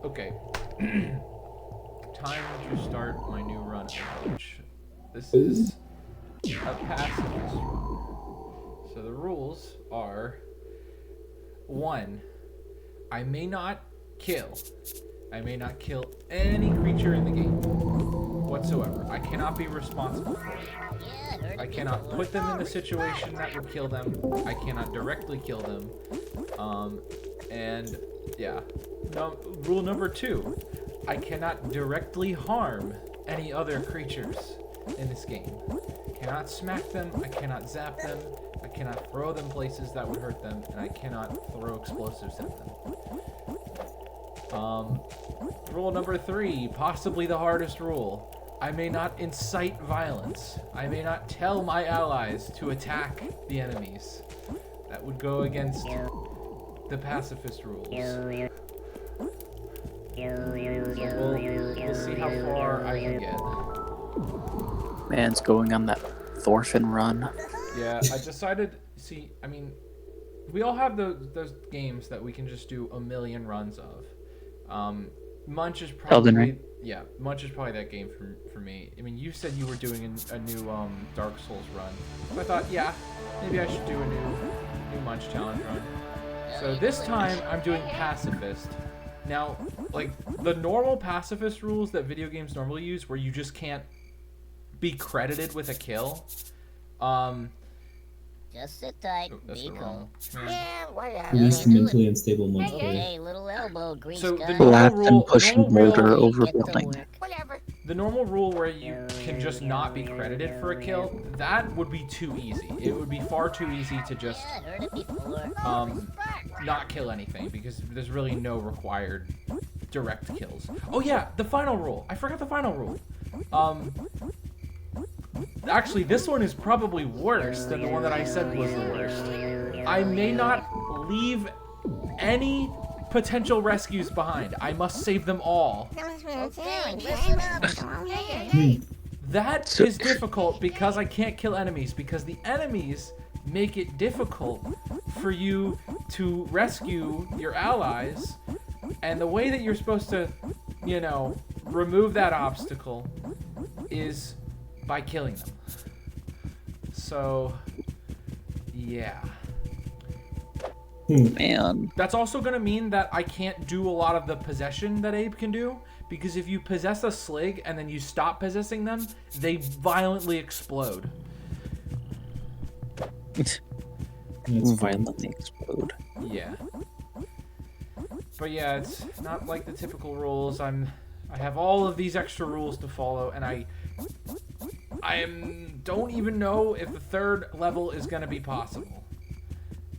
Okay. Time to start my new run of Munch. This is a pacifist run. So the rules are 1. I may not kill. I may not kill any creature in the game whatsoever. I cannot be responsible for it. I cannot put them in a situation that would kill them. I cannot directly kill them. And yeah. Rule number 2. I cannot directly harm any other creatures in this game. I cannot smack them. I cannot zap them. I cannot throw them places that would hurt them, and I cannot throw explosives at them. Rule number 3, possibly the hardest rule. I may not incite violence. I may not tell my allies to attack the enemies. That would go against the pacifist rules. So we'll see how far I can get. Man's going on that Thorfinn run. Yeah, I decided, I mean, we all have those games that we can just do a million runs of. Munch is probably, Munch is probably that game for me. I mean, you said you were doing a new Dark Souls run. So I thought, yeah, maybe I should do a new Munch challenge run. So this time, I'm doing Pacifist. Now, like, the normal Pacifist rules that video games normally use, where you just can't be credited with a kill, just sit tight, be cool. Yeah, whatever. Release the mentally unstable Munch player. Hey, little elbow grease So guy. the Laugh normal and rule, push Mulder over building. Whatever. the normal rule where you can just not be credited for a kill, that would be too easy. It would be far too easy to just not kill anything, because there's really no required direct kills. Oh yeah, the final rule. I forgot the final rule. Actually, this one is probably worse than the one that I said was the worst. I may not leave any potential rescues behind. I must save them all. That is difficult because I can't kill enemies, because the enemies make it difficult for you to rescue your allies, and the way that you're supposed to, you know, remove that obstacle is by killing them. So, yeah. Man. That's also going to mean that I can't do a lot of the possession that Abe can do, because if you possess a slig and then you stop possessing them, they violently explode. Violently explode. Yeah. But yeah, it's not like the typical rules. I have all of these extra rules to follow, and I don't even know if the third level is going to be possible.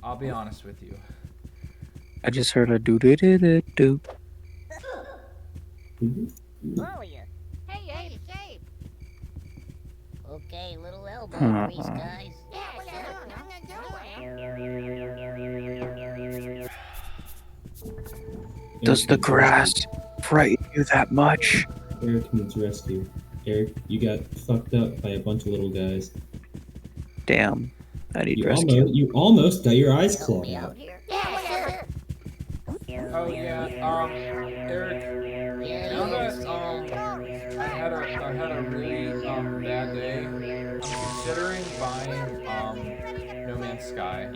I'll be honest with you. I just heard a do-do-do-do-do. Where are you? Hey, Abe, it's Abe. Okay, little elbow grease guys. Does the grass frighten you that much? Eric needs rescue. Eric, you got fucked up by a bunch of little guys. Damn. I need rescue. You almost got your eyes clawed out. Oh yeah, Eric. Now that I had a really bad day, I'm considering buying No Man's Sky.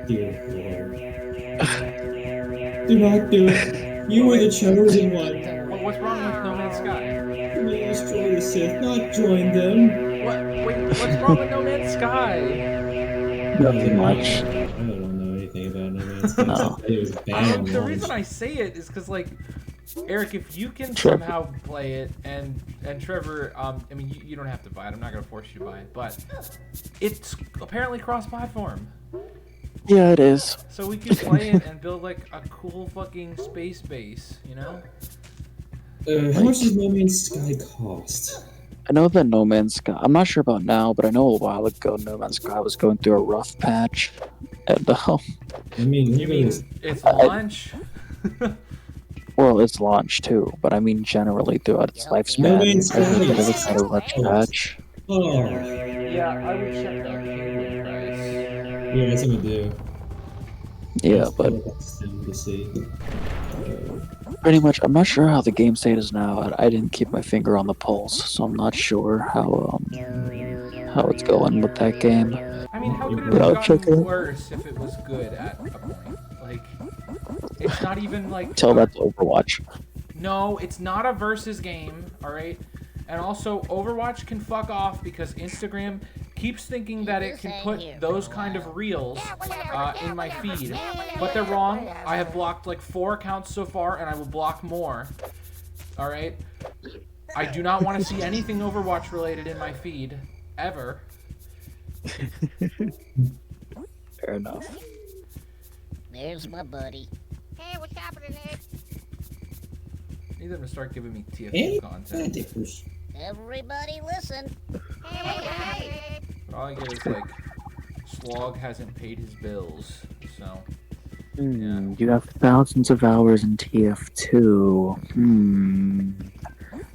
Dear Lord. Do not do it. You were the chosen one. Well, what's wrong with No Man's Sky? You may destroy the Sith, not join them. What? Wait, what's wrong with No Man's Sky? Nothing much. I don't know anything about No Man's Sky. No. It was bad. The reason I say it is because, like, Eric, if you can somehow play it, and Trevor, I mean, you don't have to buy it. I'm not gonna force you to buy it, but it's apparently cross-platform. Yeah, it is. So we can play it and build like a cool fucking space base, you know? How much does No Man's Sky cost? I know that No Man's Sky, I'm not sure about now, but I know a while ago No Man's Sky was going through a rough patch. And, I mean, you mean it's launch? well, it's launched too, but I mean generally throughout its lifespan. No Man's Sky I think it was had a rough patch. Oh. Yeah, I would check the arcade price. Yeah, that's what we do. Yeah, but To see. pretty much. I'm not sure how the game state is now. I didn't keep my finger on the pulse, so I'm not sure how it's going with that game. I mean, how could it Yeah, I'll have check it gotten out. worse if it was good at a point? Like, it's not even like... Tell that to Overwatch. No, it's not a versus game, alright? And also, Overwatch can fuck off because Instagram keeps thinking that it can put those kind of reels in my feed. But they're wrong. I have blocked like 4 accounts so far, and I will block more. Alright? I do not want to see anything Overwatch related in my feed. Ever. Fair enough. There's my buddy. Hey, what's happening, Ed? I need them to start giving me TF2 Hey, content. dippers. Everybody listen. Hey. But all I get is like, Slog hasn't paid his bills, so... You have thousands of hours in TF2.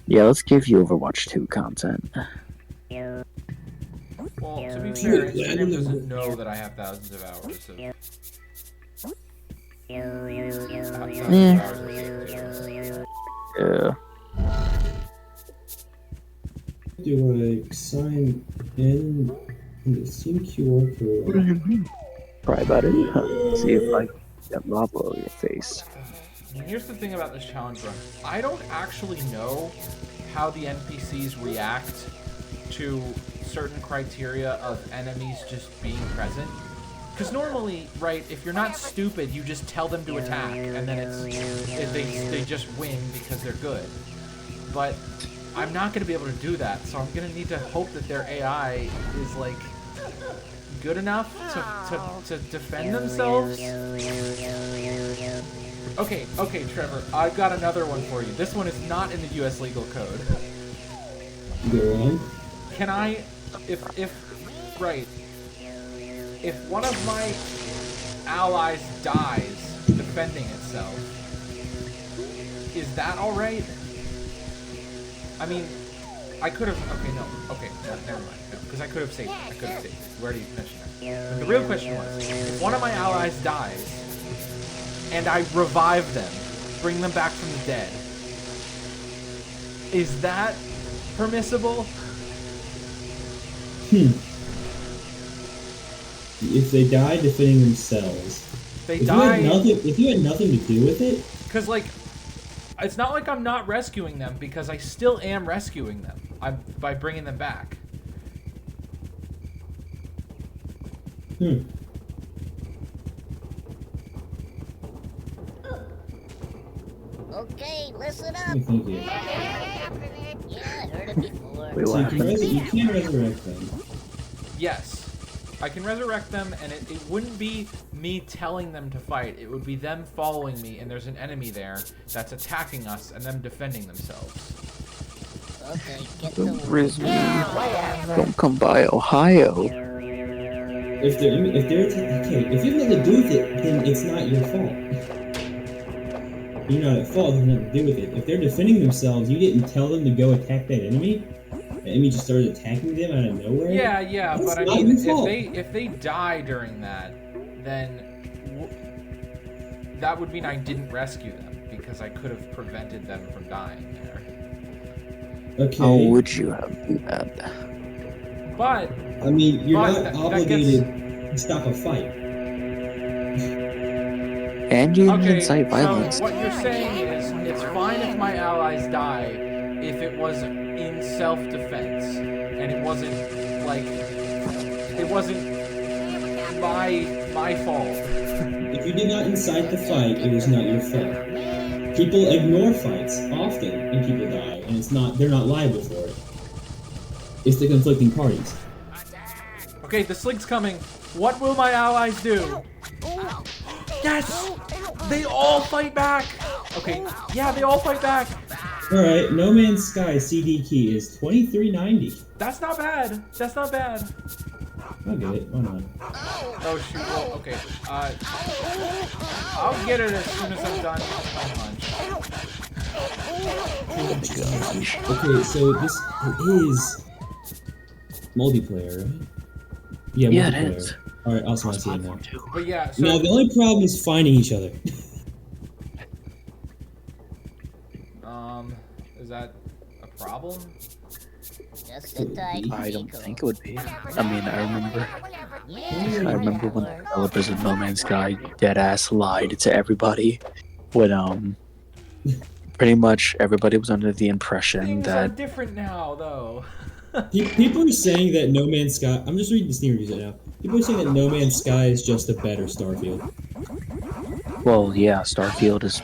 Yeah, let's give you Overwatch 2 content. Well, to be fair, Instagram doesn't know that I have thousands of hours of... Yeah. Do I sign in the same QR What do code? you mean? Try about it. See if I get lava over your face. And here's the thing about this challenge run. I don't actually know how the NPCs react to certain criteria of enemies just being present. Because normally, right, if you're not stupid, you just tell them to attack, and then they just win because they're good. But I'm not going to be able to do that, so I'm going to need to hope that their AI is, like, good enough to defend themselves. Okay, Trevor, I've got another one for you. This one is not in the U.S. legal code. Go on. Can I, if one of my allies dies defending itself, is that alright? I mean, I could have, never mind, because I could have saved it, We already mentioned that. But the real question was, if one of my allies dies, and I revive them, bring them back from the dead, is that permissible? If they die defending themselves. They If die... if you had nothing to do with it... Because, like, it's not like I'm not rescuing them, because I still am rescuing them by bringing them back. Okay, listen up. Thank you. Yeah, I heard it before. We So laughed. you can resurrect them. Yes. I can resurrect them, and it wouldn't be me telling them to fight. It would be them following me, and there's an enemy there that's attacking us, and them defending themselves. Okay, get The the Grizzlies don't come by Ohio. If they're okay, if you have nothing to do with it, then it's not your fault. You're not at fault. There's nothing to do with it. If they're defending themselves, you didn't tell them to go attack that enemy. The enemy just started attacking them out of nowhere. Yeah, That's but I not mean, your fault. if they die during that, then that would mean I didn't rescue them because I could have prevented them from dying there. Okay. How would you have done that? But I mean, you're But not that obligated to stop a fight. And you okay, incite violence. so what you're saying is it's fine if my allies die if it was in self-defense and it wasn't my fault. If you did not incite the fight, it was not your fault. People ignore fights often, and people die, and they're not liable for it. It's the conflicting parties. Okay, the slig's coming. What will my allies do? Yes! They all fight back! Okay, yeah, they all fight back. Alright, No Man's Sky CD key is 2390. That's not bad. That's not bad. I'll get it, why not? Oh shoot, well, okay. I'll get it as soon as I'm done with my lunch. Okay, so this is multiplayer, right? Yeah, Yeah, it multiplayer. is. Alright, also want to see it now. But yeah, Now, so the only problem is finding each other. Is that a problem? Just sit tight. I be don't cool. think it would be. I mean, I remember Yeah, I remember when the whatever. developers of No Man's Sky dead ass lied to everybody when pretty much everybody was under the impression Things are that different now, though. People are saying that No Man's Sky. I'm just reading the Steam reviews right now. People are saying that No Man's Sky is just a better Starfield. well, yeah, Starfield is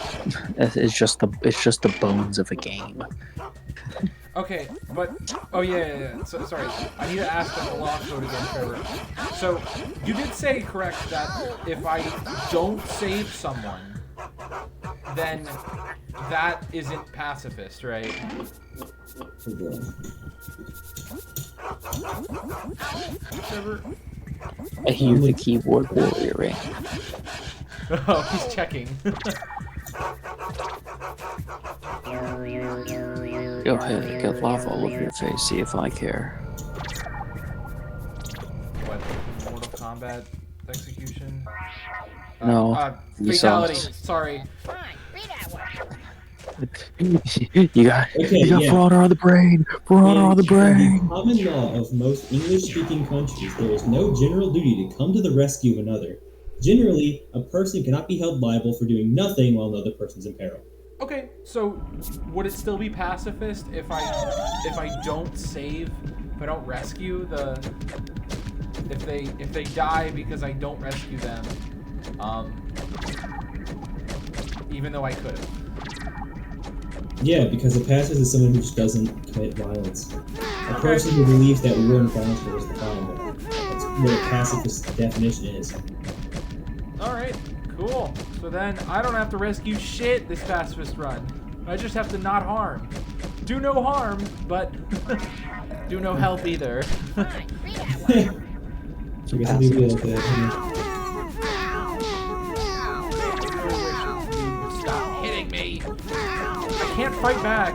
it's just the bones of a game. Okay, but yeah. So sorry, I need to ask the law code again, Trevor. So you did say correct that if I don't save someone, then that isn't pacifist, right? Trevor. I hear the keyboard warrioring. Oh, he's checking. Go ahead, get lava all over your face, see if I care. What? Mortal Kombat execution? No, Fatality. Ubisoft. Sorry. Fine, be that way. you got yeah. for honor on the brain, for honor on the In brain. the common law of most English-speaking countries, there is no general duty to come to the rescue of another. Generally, a person cannot be held liable for doing nothing while another person's in peril. Okay, so would it still be pacifist if I don't save, if I don't rescue if they die because I don't rescue them, even though I could have. Yeah, because a pacifist is someone who just doesn't commit violence. A person who believes that war and violence is the problem. That's what a pacifist's definition is. Alright, cool. So then I don't have to rescue shit this pacifist run. I just have to not harm. Do no harm, but do no help either. Fine, be that way. So I guess I'll do like that. Stop hitting me! I can't fight back!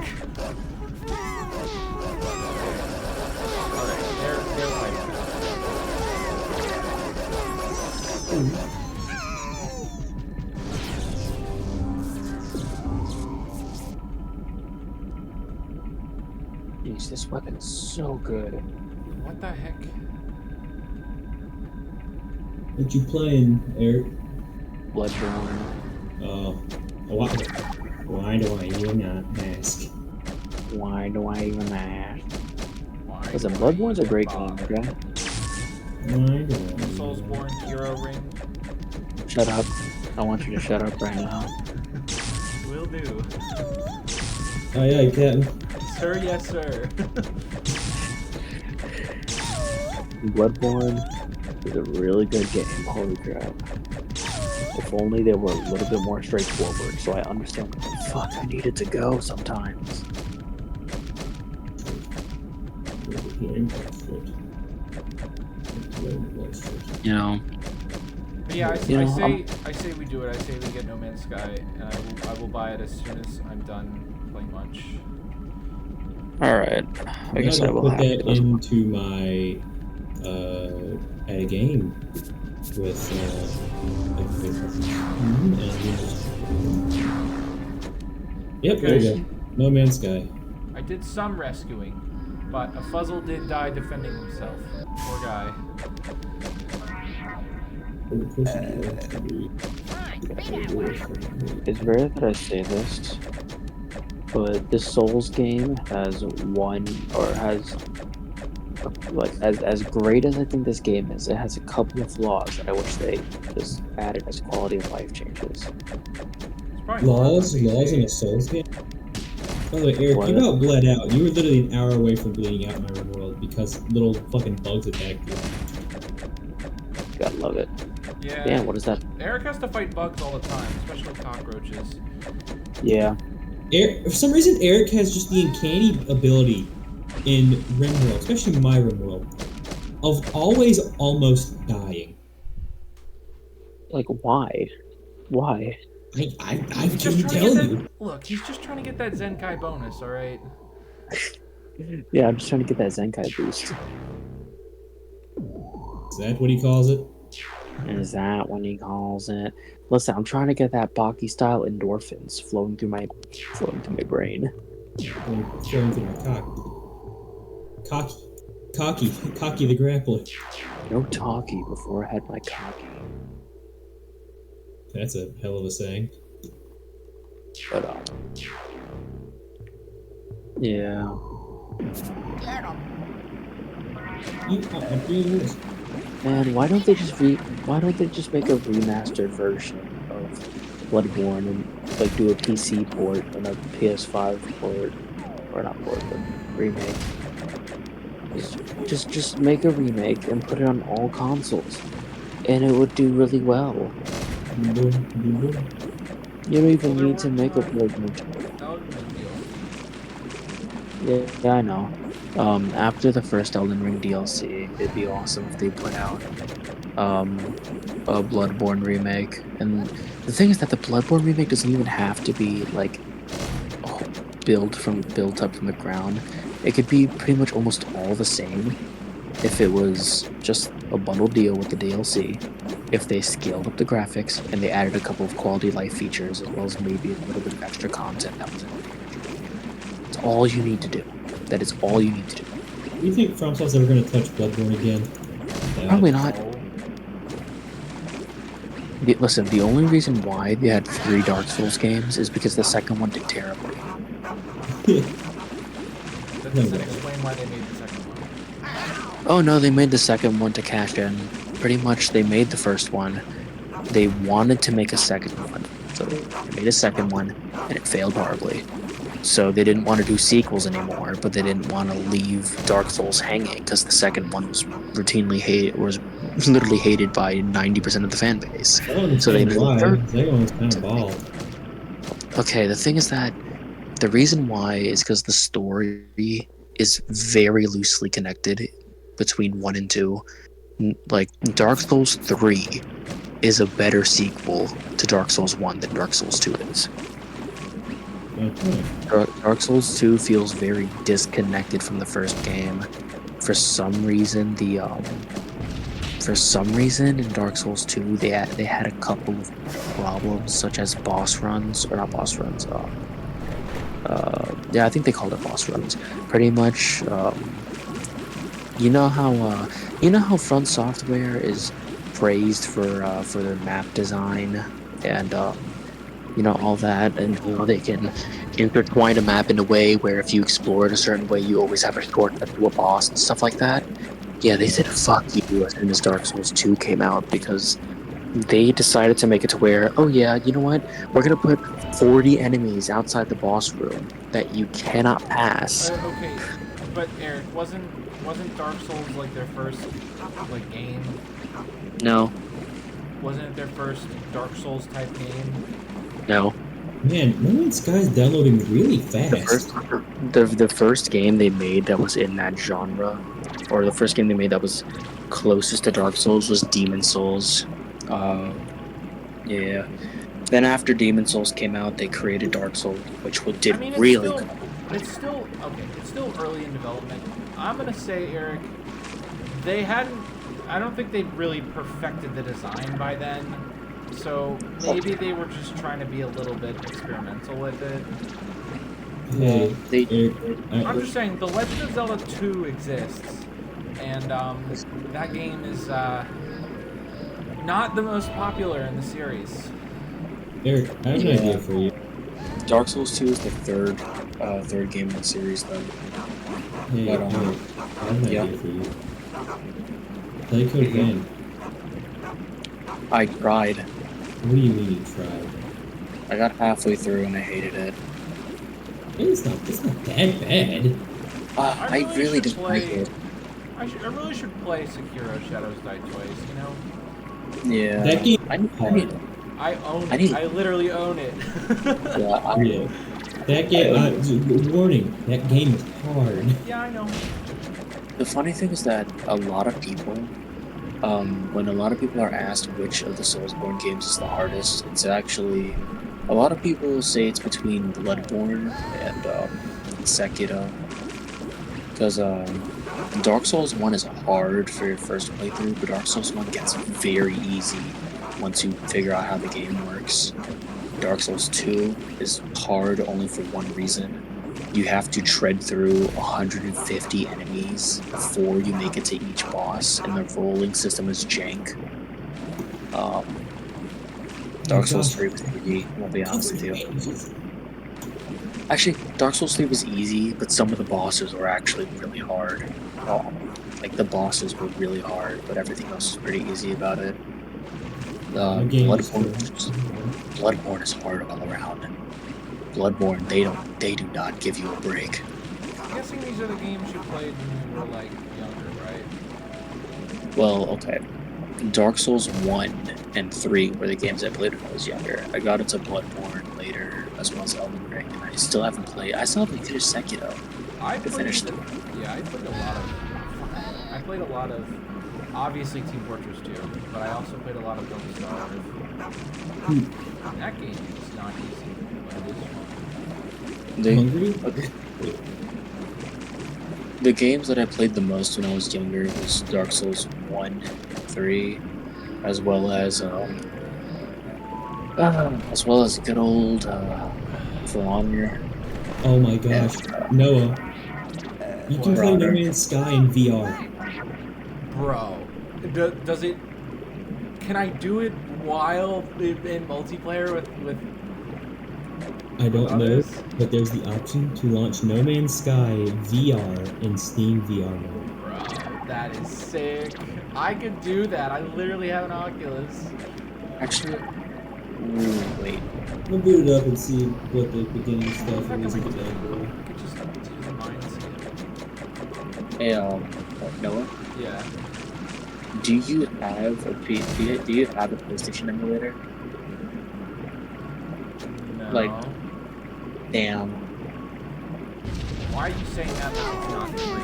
Alright, they're fighting back. Jeez, this weapon is so good. What the heck? What you playing, Eric? Bloodborne. Why do I even not ask? Why do I even ask? Why Listen, do I Bloodborne's a even great bother? game, okay? Why do I? Soulsborne Hero Ring. Shut up. I want you to shut up right now. Will do. Oh yeah, you can. Sir, yes, sir. Bloodborne is a really good game, holy crap. If only they were a little bit more straightforward, so I understand what the fuck I needed to go sometimes. You know, But yeah, I You know, say we do it. I say we get No Man's Sky, and I will buy it as soon as I'm done playing Munch. alright. I guess I will put have that to. into my at a game with Yep, there you go. No Man's Sky. I did some rescuing, but a Fuzzle did die defending himself. Poor guy. Fine, be that way. It's rare that I say this, but this Souls game has like as great as I think this game is, it has a couple of flaws that I wish they just added as quality of life changes. It's probably Laws in a Souls game? By the way, Eric, What? you about bled out. You were literally an hour away from bleeding out in my room world because little fucking bugs attacked you. Gotta love it. Yeah. Damn, what is that? Eric has to fight bugs all the time, especially cockroaches. Yeah. For some reason, Eric has just the uncanny ability in RimWorld, especially my RimWorld, of always almost dying. Like, why? Why? I He's just can't trying tell to get you. that, look, he's just trying to get that Zenkai bonus, alright? Yeah, I'm just trying to get that Zenkai boost. Is that what he calls it? Is that what he calls it? Listen, I'm trying to get that Baki style endorphins flowing through my brain. Throwing through my cock. Cocky the grappler. No talkie before I had my cocky. That's a hell of a saying. But yeah. Get him. I'm doing this. Man, why don't they just make a remastered version of Bloodborne and like do a PC port and a PS5 port, or not port, but remake. Just make a remake and put it on all consoles, and it would do really well. You don't even need to make a Bloodborne. That would be a deal. Yeah, I know. After the first Elden Ring DLC, it'd be awesome if they put out a Bloodborne remake. And the thing is that the Bloodborne remake doesn't even have to be like built up from the ground. It could be pretty much almost all the same if it was just a bundle deal with the DLC. If they scaled up the graphics and they added a couple of quality life features as well as maybe a little bit of extra content that was in the game. That's all you need to do. That is all you need to do. Do you think FromSoft's ever going to touch Bloodborne again? Probably not. Listen, the only reason why they had 3 Dark Souls games is because the second one did terribly. That doesn't explain why they made the second one. Oh no, they made the second one to cash in. Pretty much, they made the first one. They wanted to make a second one. So they made a second one, and it failed horribly. So they didn't want to do sequels anymore, but they didn't want to leave Dark Souls hanging because the second one was literally hated by 90% of the fan base. So they made the third. That one was kind of bald. Okay, the thing is that the reason why is because the story is very loosely connected between 1 and 2. Like, Dark Souls 3 is a better sequel to Dark Souls 1 than Dark Souls 2 is. Dark Souls 2 feels very disconnected from the first game. For some reason, in Dark Souls 2, they had a couple of problems, such as boss runs, or not boss runs. I think they called it boss runs. Pretty much, you know how Front Software is praised for their map design and all that, and they can intertwine a map in a way where if you explore it a certain way, you always have a shortcut to a boss and stuff like that. Yeah, they said fuck you as soon as Dark Souls 2 came out because they decided to make it to where, oh yeah, you know what? We're gonna put 40 enemies outside the boss room that you cannot pass. Okay, but Eric, wasn't Dark Souls like their first like game? No. Wasn't it their first Dark Souls type game? No. Man, No Man's Sky is downloading really fast. The first game they made that was in that genre, or the first game they made that was closest to Dark Souls was Demon Souls. Yeah. Then after Demon Souls came out, they created Dark Souls, which did really good. It's still early in development. I'm gonna say, Eric, I don't think they'd really perfected the design by then. So maybe they were just trying to be a little bit experimental with it. Hey, I'm just saying, The Legend of Zelda 2 exists, and that game is not the most popular in the series. Eric, I have an idea for you. Dark Souls 2 is the third game in the series, though. Hey, But, I have an idea for you. Play Code Vein. I tried. What do you mean you tried? I got halfway through and I hated it. It's not that bad. I really didn't like it. I really should play Sekiro Shadows Die Twice, you know? Yeah. That game I own it. I literally own it. Yeah. That game, warning, that game is hard. Yeah, I know. The funny thing is that a lot of people, when a lot of people are asked which of the Soulsborne games is the hardest, it's actually, a lot of people say it's between Bloodborne and Sekiro. Because Dark Souls 1 is hard for your first playthrough, but Dark Souls 1 gets very easy once you figure out how the game works. Dark Souls 2 is hard only for one reason. You have to tread through 150 enemies before you make it to each boss, and the rolling system is jank. Dark Souls 3 was easy, I'll be honest with you. Actually, Dark Souls 3 was easy, but some of the bosses were actually really hard. Like, the bosses were really hard, but everything else was pretty easy about it. Bloodborne is hard all around. Bloodborne, they do not give you a break. I'm guessing these are the games you played when you were, like, younger, right? Well, okay. Dark Souls 1 and 3 were the games I played when I was younger. I got into Bloodborne later, as well as Elden Ring, and I still haven't finished Sekiro. I played a lot of, obviously Team Fortress 2, but I also played a lot of Don't Starve. That game is not easy, but it is fun. The games that I played the most when I was younger was Dark Souls 1, 3, as well as good old For Honor. Oh my gosh, Noah, you can play No Man's Sky in VR. Bro, does it? Can I do it while in multiplayer with? I don't know, but there's the option to launch No Man's Sky VR in Steam VR mode. Bro, that is sick. I could do that. I literally have an Oculus. Actually, wait. We'll boot it up and see what the beginning stuff is. I could just do the mind scan. Hey, Noah? Yeah. Do you have a PlayStation emulator? No. Like, damn. Why are you saying that? It's not free.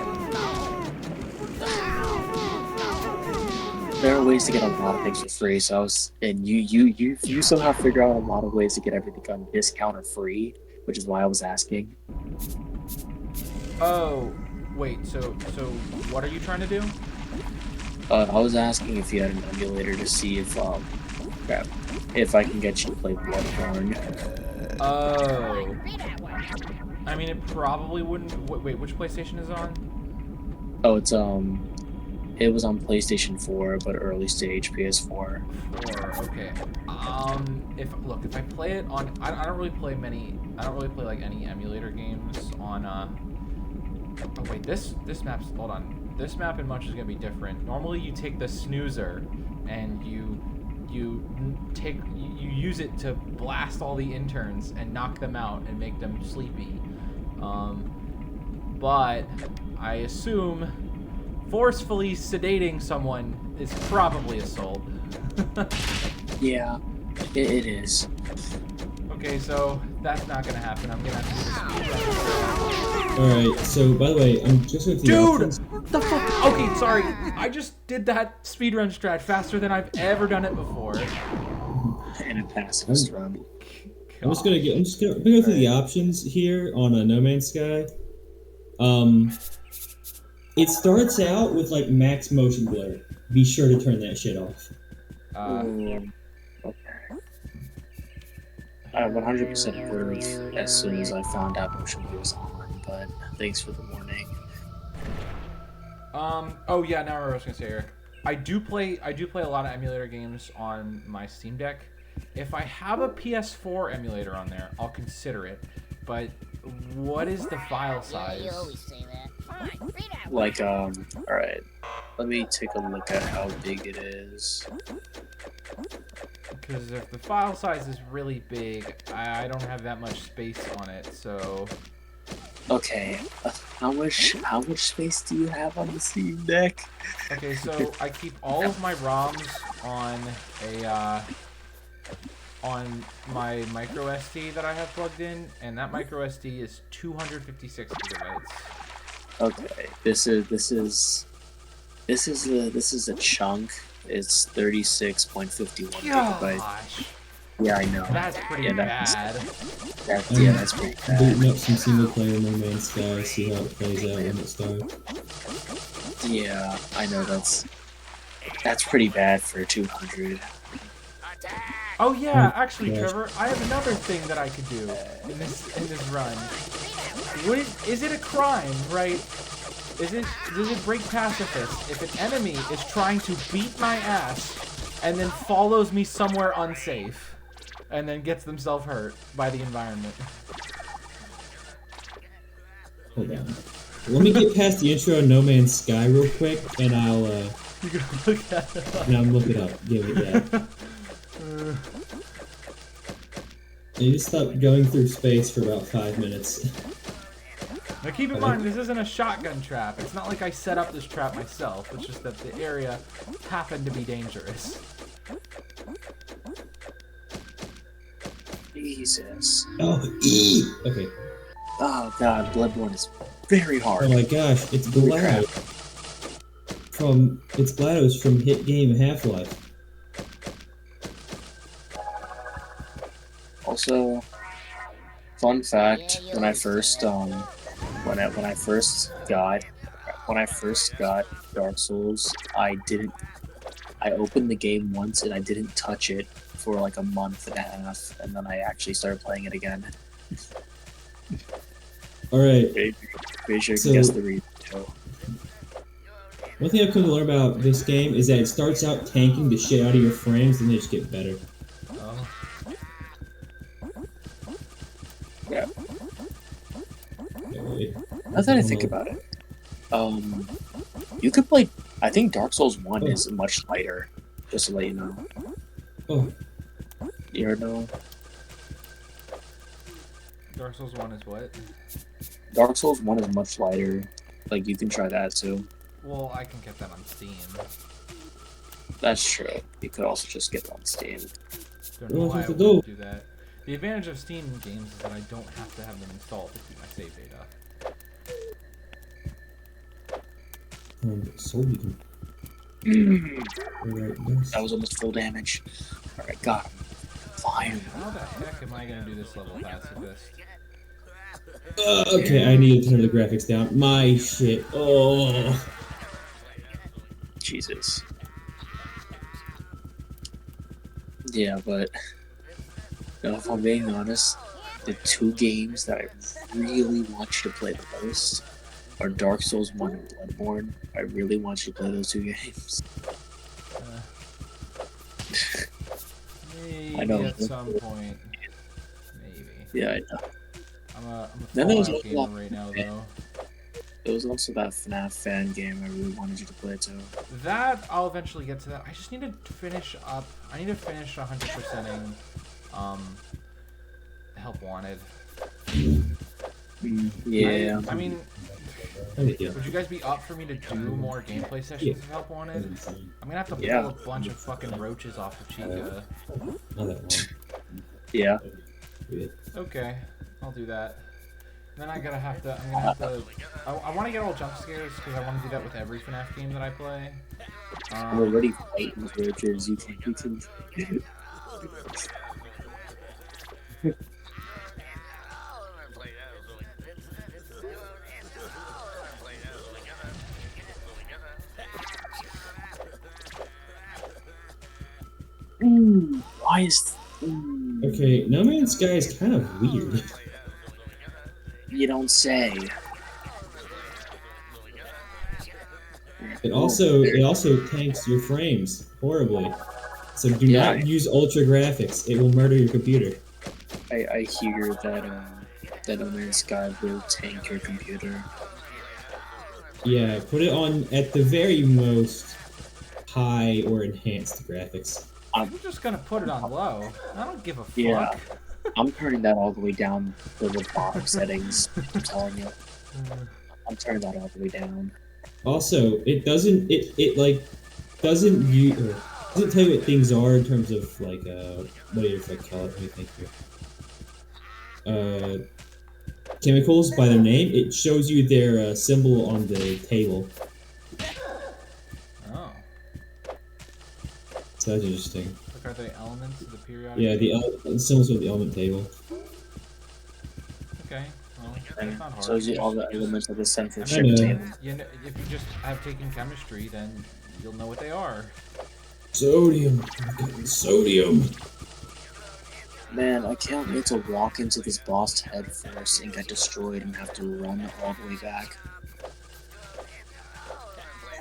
There are ways to get a lot of things for free, so you somehow figure out a lot of ways to get everything on discount or free, which is why I was asking. Oh, wait. So what are you trying to do? I was asking if you had an emulator to see if I can get you to play Bloodborne. Oh. I mean, it probably wouldn't. Wait, which PlayStation is it on? Oh, it was on PlayStation 4, but early stage PS4. 4. Okay. If I play it on, I don't really play like any emulator games on. Oh wait, this map's, hold on. This map in Munch is gonna be different. Normally, you take the snoozer and you use it to blast all the interns and knock them out and make them sleepy. But I assume forcefully sedating someone is probably assault. Yeah, it is. Okay, so that's not gonna happen. I'm gonna have to do the speed run. Alright, so by the way, I'm just with the options. What the fuck? Okay, sorry. I just did that speedrun strat faster than I've ever done it before. And a pacifist run. I'm just gonna go through the options here on a No Man's Sky. It starts out with like max motion blur. Be sure to turn that shit off. Okay. I 100% would have as soon as I found out motion blur was on, but thanks for the warning. Oh yeah, now I remember what I was gonna say, Eric. I do play a lot of emulator games on my Steam Deck. If I have a PS4 emulator on there, I'll consider it. But what is the file size? Yeah, you always say that. Fine, read out. Like, alright. Let me take a look at how big it is. Because if the file size is really big, I don't have that much space on it, so... Okay, how much space do you have on the Steam Deck? Okay, so I keep all of my ROMs on my micro SD that I have plugged in, and that micro SD is 256 gigabytes. Okay, this is a chunk. It's 36.51 gigabytes. Yeah, I know. That's pretty bad. That's pretty bad. Booting up some single player No Man's Sky, see how it plays out when it starts. Yeah, I know that's pretty bad for 200. Oh yeah, actually, gosh. Trevor, I have another thing that I could do in this run. Is it a crime, right? Does it break pacifist if an enemy is trying to beat my ass and then follows me somewhere unsafe and then gets themselves hurt by the environment? Hold on. Let me get past the intro of No Man's Sky real quick, and I'll You can look at it. and I'll look it up. Give it that. You just stop going through space for about 5 minutes. Now keep in mind, this isn't a shotgun trap. It's not like I set up this trap myself. It's just that the area happened to be dangerous. Jesus. Oh, okay. Oh god, Bloodborne is very hard. Oh my gosh, it's GLaDOS. It's GLaDOS from hit game Half-Life. Also, fun fact: when I first when I first got Dark Souls, I opened the game once and I didn't touch it for like a month and a half, and then I actually started playing it again. Alright. Pretty sure you So- can guess the reason. One thing I've come to learn about this game is that it starts out tanking the shit out of your frames, and they just get better. Oh. Yeah. Wait. Now that I think about it, you could play. I think Dark Souls 1 is much lighter. Just to let you know. Oh, You heard no? Dark Souls 1 is what? Dark Souls 1 is much lighter. Like, you can try that too. Well, I can get that on Steam. That's true. You could also just get it on Steam. Don't know What why I have to would do? do that. The advantage of Steam games is that I don't have to have them installed to keep my save data. soul beacon. Alright, yes. That was almost full damage. Alright, got him. Fine. How the heck am I gonna do this level pacifist? Okay, I need to turn the graphics down. My shit. Oh. Jesus. Yeah, but if I'm being honest, the two games that I really want you to play the most are Dark Souls 1 and Bloodborne. I really want you to play those two games. Maybe I know. at some point. Maybe. Yeah, I know. I'm a Then there was Fallout a gamer lot- right now, though. There was also that FNAF fan game I really wanted you to play too. That, I'll eventually get to that. I just need to finish up. I need to finish 100%ing Help Wanted. Yeah. I mean, Yeah. would you guys be up for me to do more gameplay sessions of Help Wanted? I'm gonna have to pull Yeah. a bunch of fucking roaches off of Chica. Not that long. Yeah. Okay, I'll do that. Then I'm gonna have to. I want to get all jump scares because I want to do that with every FNAF game that I play. I'm already fighting with roaches. You can. Why is... Okay, No Man's Sky is kind of weird. You don't say. It also tanks your frames horribly. So do Yeah. not use ultra graphics. It will murder your computer. I hear that No Man's Sky will tank your computer. Yeah, put it on at the very most high or enhanced graphics. I'm just gonna put it on low. I don't give a fuck. Yeah. I'm turning that all the way down to the bottom settings. I'm telling you. I'm turning that all the way down. Also, it doesn't doesn't tell you what things are in terms of like what do you call it? Let me think here. Chemicals by their name. It shows you their symbol on the table. Oh. So that's interesting. Look, are they elements of the periodic? Yeah, the symbols of the element table. Okay. Well, And that's not hard. shows you all the Just- elements of the central I ship know. table. You know, if you just have taken chemistry, then you'll know what they are. Sodium. Sodium. Man, I can't wait to walk into this boss head first and get destroyed and have to run all the way back.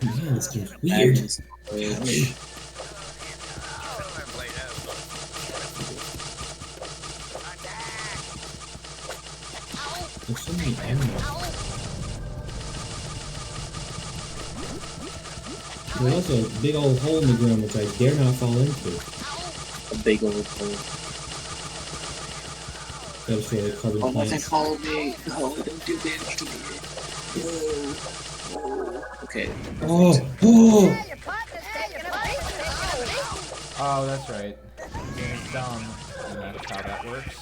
Man, this game's weird. Magnus, Golly. There's so many animals. There's also a big old hole in the ground which I dare not fall into. a big old hole. Gotta show the carbon Oh, nothing plants. followed me. No, don't do damage to me. No. Okay. Oh! Oh! Oh, that's right. Being dumb, and that's how that works.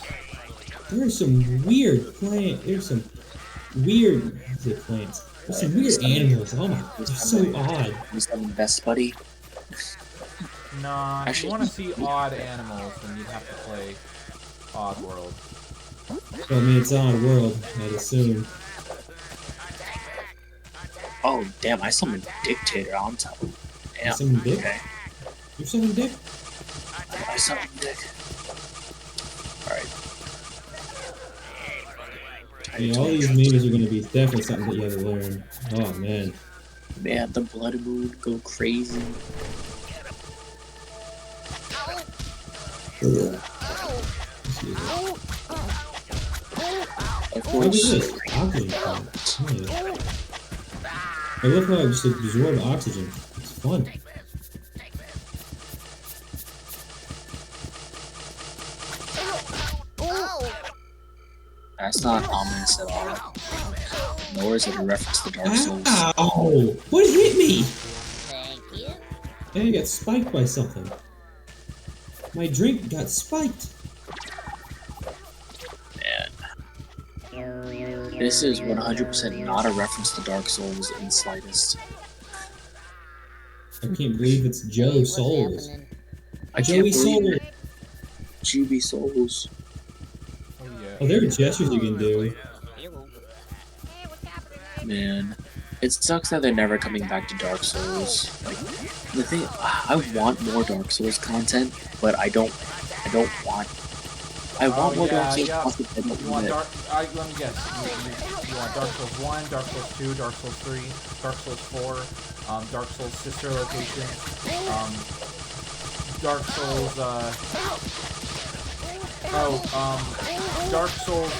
There's some weird there's some weird plants. There's some weird animals. Oh my, they're so odd. Who's the best buddy? Nah, if Actually- you want to see odd animals, then you'd have to play Odd World. Well, I mean, it's odd world, I'd assume. Oh, damn, I summoned Dictator on top. Damn. Summoned Dick? Okay. You summoned Dick? I summoned Dick. Alright. I mean, all these memes are gonna be definitely something that you have to learn. Oh man. Man, the blood moon go crazy. Excuse me. Of What is course. this? Oxygen plant. Yeah. I love how I just absorb oxygen. It's fun. That's not ominous at all. Nor is it a reference to Dark Souls. Ow! What hit me? Thank you. And I got spiked by something. My drink got spiked. Man. This is 100% not a reference to Dark Souls in the slightest. I can't believe it's Joe What's Souls. happening? I Joey can't believe Souls. it. GB Souls. Oh yeah. Oh, there are gestures you can do. Man. It sucks that they're never coming back to Dark Souls. Like, the thing, I want more Dark Souls content, but I don't want. I want more Dark Souls content. I don't You want want it. let me guess. You want Dark Souls 1, Dark Souls 2, Dark Souls 3, Dark Souls 4, Dark Souls sister location, Dark Souls, Dark Souls,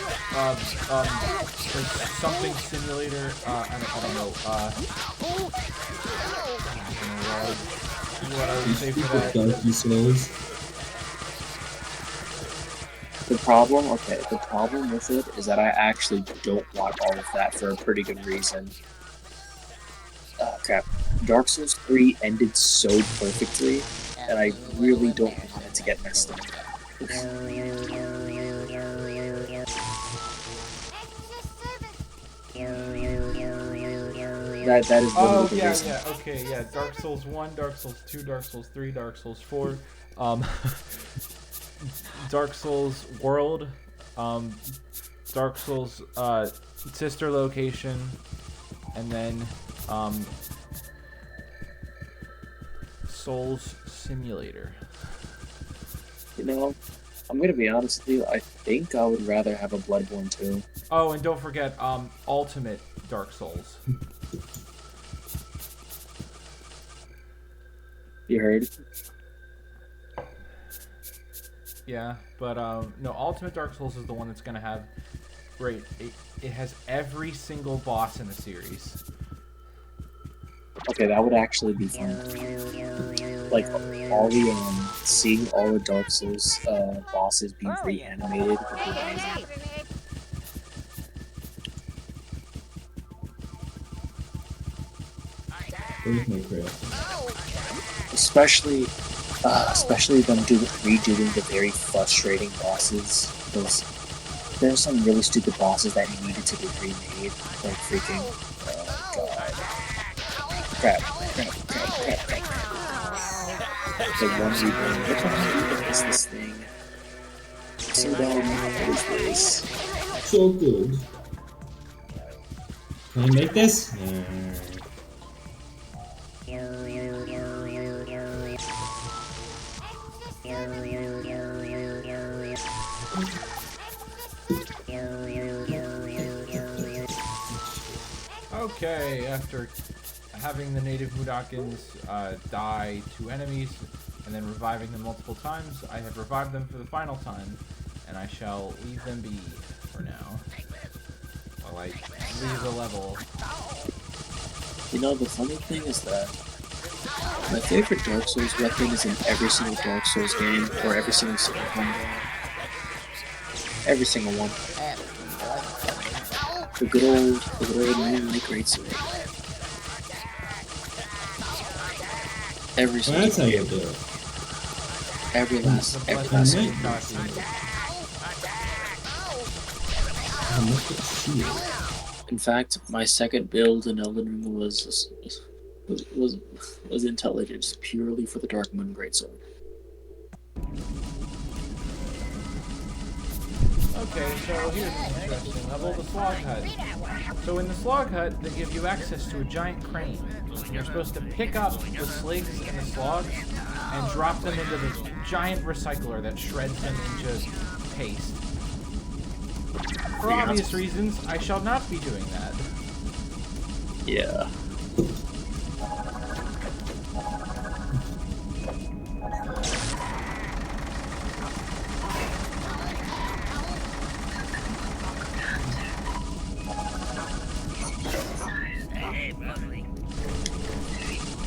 there's something simulator, I don't know, what I would say for that. Darky Souls. The problem with it is that I actually don't want all of that for a pretty good reason. Crap. Dark Souls 3 ended so perfectly, and I really don't want it to get messed up. That is one Oh, of the yeah, reasons. yeah, okay, yeah. Dark Souls 1, Dark Souls 2, Dark Souls 3, Dark Souls 4, Dark Souls World, Dark Souls, sister location, and then, Souls Simulator. You know, I'm gonna be honest with you, I think I would rather have a Bloodborne 2. Oh, and don't forget, Ultimate Dark Souls. You heard? Yeah, but, no, Ultimate Dark Souls is the one that's gonna have, great, it has every single boss in the series. Okay, that would actually be fun. Like, all the, seeing all the Dark Souls, bosses being reanimated would be amazing. Where's my crap? Especially them redoing the very frustrating bosses. There's some really stupid bosses that needed to be remade. Like freaking, god. Crap. The one reborn. What is this thing? So dumb. What is this? So good. Can I make this? Okay, after having the native Mudokons die to enemies and then reviving them multiple times, I have revived them for the final time, and I shall leave them be for now while I leave the level. You know, the funny thing is that my favorite Dark Souls weapon is in every single Dark Souls game, or every single Soulsborne game. Every single one. The good old Moonlight Greatsword. Every single Well, that's how you do it. Every last Blessing game. In fact, my second build in Elden Ring was intelligence purely for the Dark Moon Greatsword. Okay, so here's an interesting level, the Slog Hut. So in the Slog Hut, they give you access to a giant crane. You're supposed to pick up the sligs and the slogs and drop them into the giant recycler that shreds them into paste. For obvious reasons, I shall not be doing that. Yeah.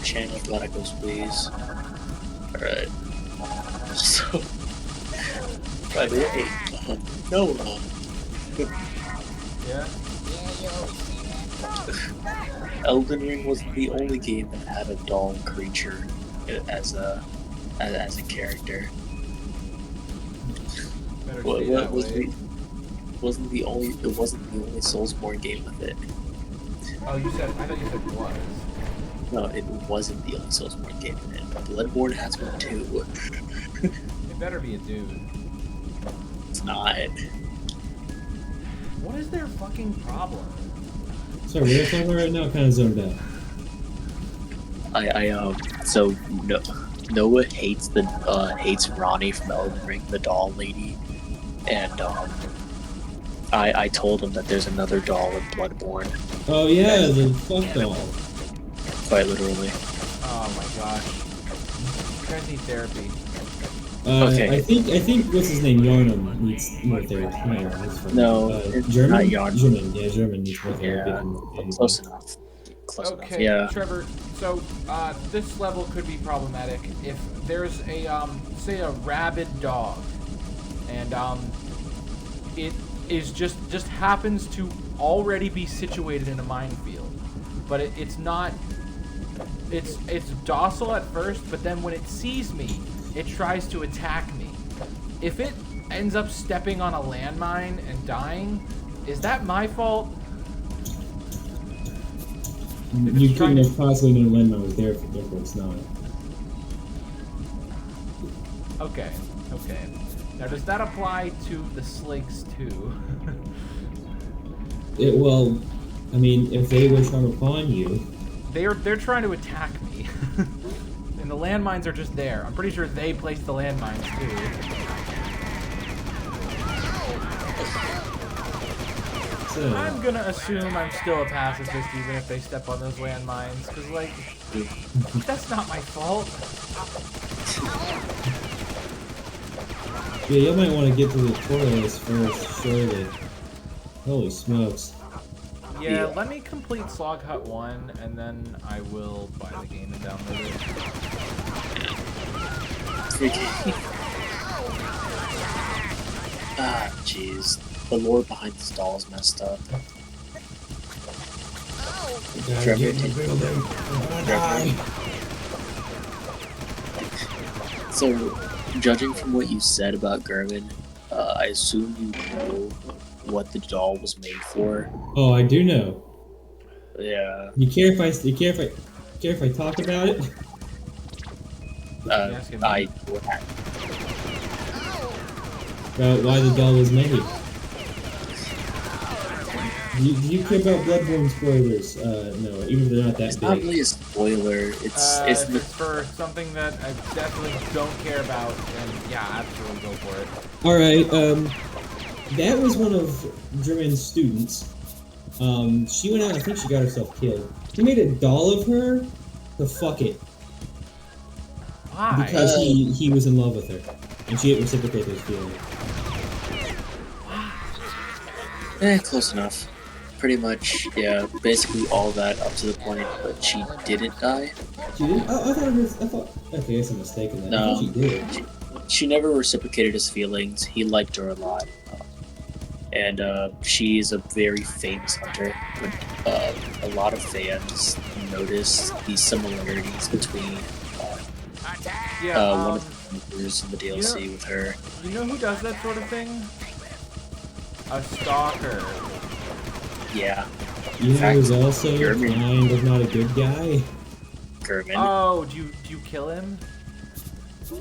Channel Atleticos, please. Alright. So, by the way, Noah. Yeah? Elden Ring was the only game that had a doll creature as a character. Better What stay that was way. it wasn't the only Soulsborne game with it. Oh, I thought you said was. No, it wasn't the only Soulsborne game in it. Bloodborne has one too. It better be a dude. It's not. What is their fucking problem? Sorry, we're talking about right now. Kind of zoned out. So Noah hates hates Ronnie from Elden Ring, the doll lady, and I told him that there's another doll in Bloodborne. Oh yeah, the fuck doll. Quite literally. Oh my gosh. You guys need therapy. Okay. I think what's his name, Yarnum needs more therapy. No, it's German. not Yarnum. German, yeah, German needs more therapy. Yeah, close enough. Close enough. Okay, Yeah. Trevor. So this level could be problematic if there's a say a rabid dog, and it is just happens to already be situated in a minefield, but it's not. It's docile at first, but then when it sees me, it tries to attack me. If it ends up stepping on a landmine and dying, is that my fault? You couldn't have possibly known landmine was there, therefore it's not. Okay. Now, does that apply to the sligs too? Well, I mean, if they were trying upon you, They're trying to attack me, and the landmines are just there. I'm pretty sure they placed the landmines too. so I'm gonna assume I'm still a pacifist even if they step on those landmines, because like, that's not my fault. yeah, you might want to get to the toilets first, surely. Holy smokes. Yeah, let me complete Slog Hut 1, and then I will buy the game and download it. Ah, jeez. The lore behind this doll is messed up. Trevor, so, judging from what you said about German, I assume you know what the doll was made for. Oh, I do know. Yeah. You care if I talk about it? I would. About why the doll was made. Do you care about Bloodborne spoilers? No, even if they're not that It's big. not really a spoiler. It's If it's for something that I definitely don't care about, then yeah, absolutely go for it. Alright, that was one of German's students. She went out, I think she got herself killed. He made a doll of her to fuck it. Why? Because he was in love with her. And she didn't reciprocate those feelings. close enough. Pretty much, yeah. Basically all that up to the point, but she didn't die. She didn't? Oh, I thought... Okay, that's a mistake in that. I No. thought she did. She never reciprocated his feelings. He liked her a lot. And she's a very famous hunter. A lot of fans notice these similarities between one of the hunters in the DLC with her. You know who does that sort of thing? A stalker. Yeah. You know who's fact, also German. kind of not a good guy? German. Oh, do you kill him?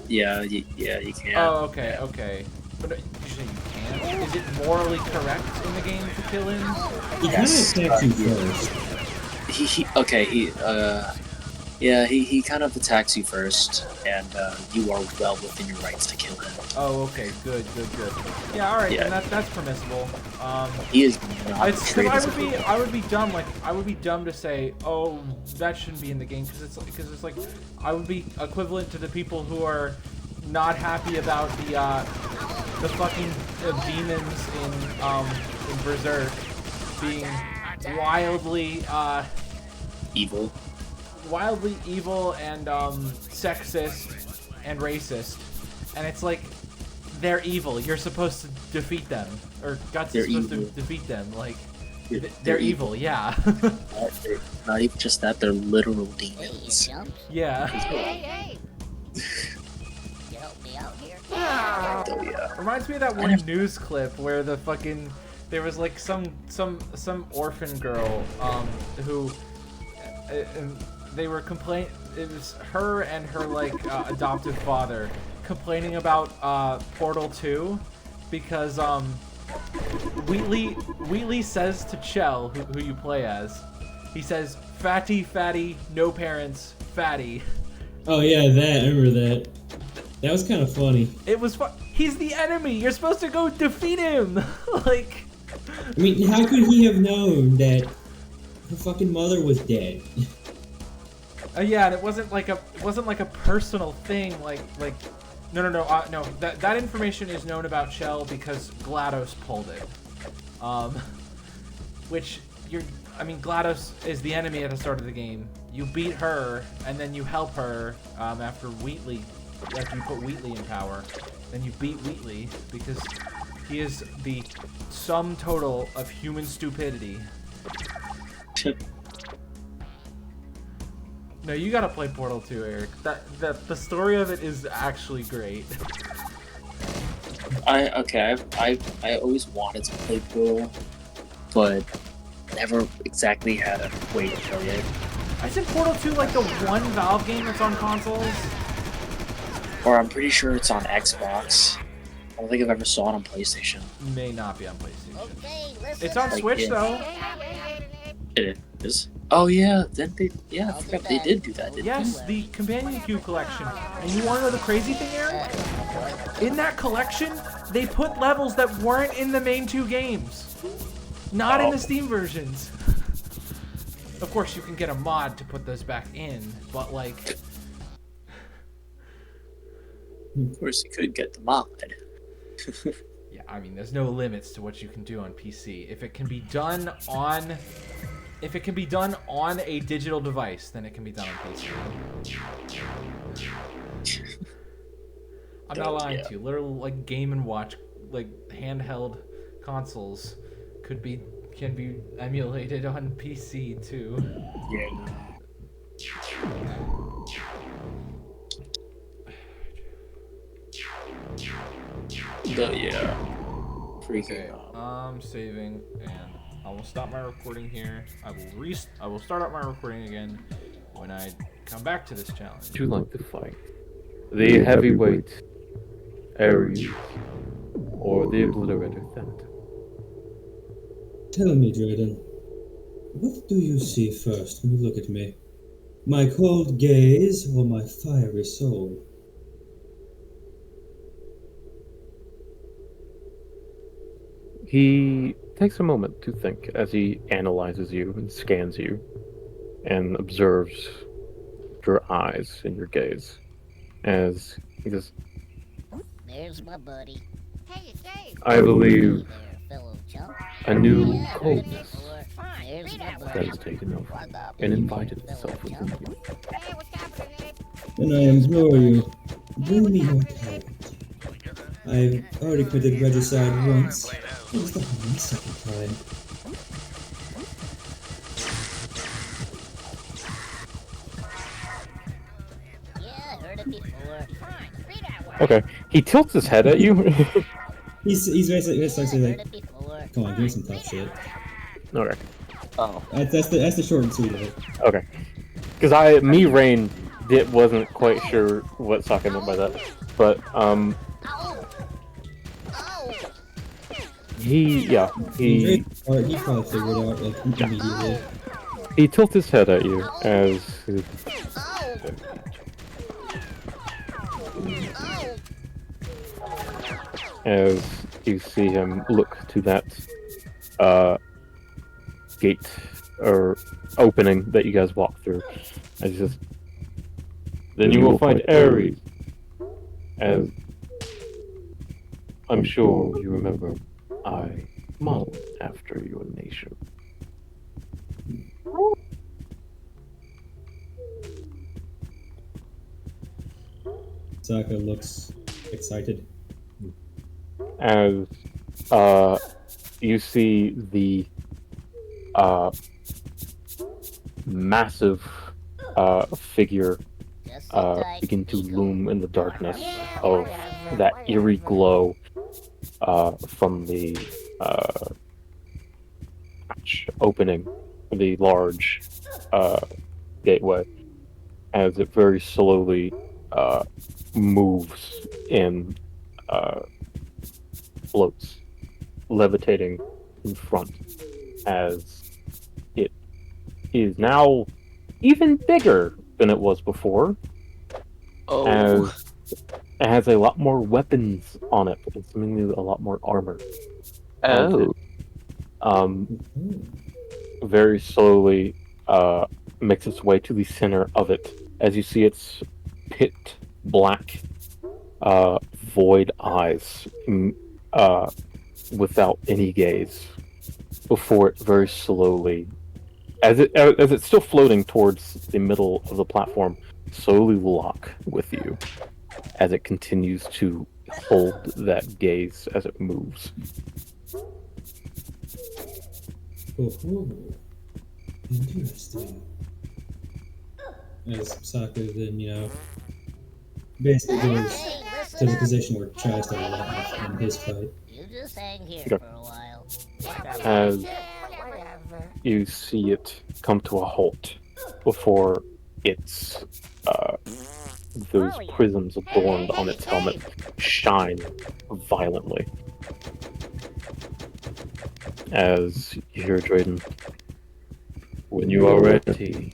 Yeah, you can. Oh, okay, okay. But usually you can't. Is it morally correct in the game to kill him? He kind of attacks you yeah. first. He kind of attacks you first, and you are well within your rights to kill him. Oh, okay, good. Yeah, all right, Yeah. then that's permissible. He is not Because treated I as a would be, villain. I would be dumb to say, oh, that shouldn't be in the game, because it's like, I would be equivalent to the people who are not happy about the fucking demons in Berserk being wildly evil and sexist and racist, and it's like they're evil. You're supposed to defeat them, or Guts is supposed to defeat them. Like they're evil, yeah. Not even just that, they're literal Hey, you demons. jumped? Yeah. Hey. You help me out here? Oh yeah. Reminds me of that one news clip where there was like some orphan girl who they were it was her and her like adoptive father complaining about Portal 2 because Wheatley says to Chell, who you play as, he says, fatty, no parents, fatty. Oh yeah, I remember that. That was kind of funny. It was he's the enemy. You're supposed to go defeat him. Like, I mean, how could he have known that her fucking mother was dead? yeah, and it wasn't like a personal thing. No. That information is known about Chell because GLaDOS pulled it. GLaDOS is the enemy at the start of the game. You beat her, and then you help her after you put Wheatley in power. Then you beat Wheatley because he is the sum total of human stupidity. No, you gotta play Portal 2, Eric. The story of it is actually great. I always wanted to play Portal, but never exactly had a way to play it. Isn't Portal 2 like the one Valve game that's on consoles? Or I'm pretty sure it's on Xbox. I don't think I've ever saw it on PlayStation. May not be on PlayStation. Okay, listen. It's on Like, Switch yeah. though. It is. Oh yeah, then I forgot they did do that, didn't Yes, the Companion Cube collection. And you wanna know the crazy thing, Eric? In that collection, they put levels that weren't in the main two games. Not in the Steam versions. Of course, you can get a mod to put those back in, but like... Of course, you could get the mod. Yeah, I mean, there's no limits to what you can do on PC. If it can be done on a digital device, then it can be done on PC. I'm not lying to you. Literal like Game and Watch, like handheld consoles, can be emulated on PC too. Yeah. Okay, I'm saving, and I will stop my recording here. I will start up my recording again when I come back to this challenge. Do you like to fight? The heavyweight Ares or the obliterator Thanatos? Tell me, Jordan, what do you see first when you look at me? My cold gaze or my fiery soul? He takes a moment to think as he analyzes you and scans you and observes your eyes and your gaze. As he says, There's my buddy. Hey, it's Dave. I believe There, fellow chump. a new Yeah, coldness there's my that buddy. has taken over and invited itself within you. Hey, what's happening, Ed? Then I implore you, bring me your talent. I've already committed regicide once. What's the harm the second time? Yeah, heard it before. Fine, be that way. Okay, he tilts his head at you. He's basically Heard like, it before. come on, give me some tough shit. Okay, Oh. That's the short and sweet of it. okay. Because Rain, wasn't quite sure what Sokka meant by that, but Oh! Oh! he Or he probably figured it out like immediately. he tilts his head at you as Oh! Oh! as you see him look to that gate or opening that you guys walk through. As he says, then you will find Ares, as I'm sure you remember I modeled after your nation. Sokka looks excited. As you see the massive figure Just sit tight. begin to loom in the darkness of that eerie glow from the opening, the large gateway, as it very slowly moves and floats, levitating in front, as it is now even bigger than it was before. Oh. As it has a lot more weapons on it, and seemingly a lot more armor. As Oh. it, very slowly makes its way to the center of it, as you see its pit black void eyes without any gaze before it very slowly, as it's still floating towards the middle of the platform, slowly lock with you as it continues to hold that gaze as it moves. Oh, interesting. As Sokka then, basically goes Hey, to the listen up. position where Chai started off in his fight. You just hang here Okay. for a while. As you see it come to a halt before its those prisms adorned on its helmet shine violently. As you hear Drayden, when you are ready,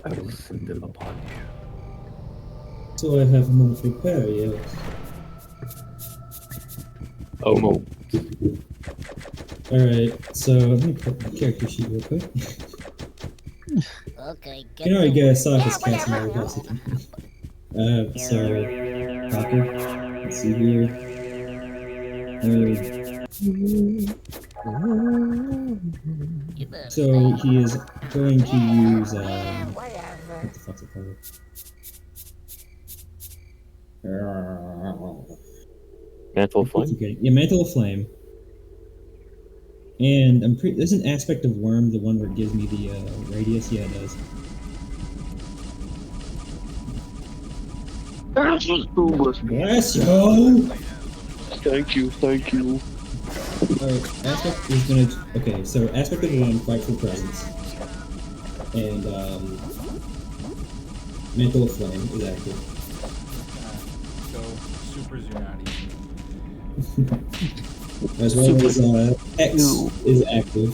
I will send them upon you. So I have more to prepare, yes. Oh, no. Alright, so let me put my character sheet real quick. Okay, get You know, you to guys work. saw this cast in every house. So, Parker, let's see here. You better So stay. he is going to use, what the fuck's it called? Mantle of Flame? Yeah, Mantle of Flame. And I'm pretty. There's an aspect of Worm, the one where it gives me the radius. Yeah, it does. Bless you. Thank you. Alright, aspect is gonna. Okay, so aspect of Worm, fight for presence, and Mantle of Flame is active. Go super Zunati. as well as X is active.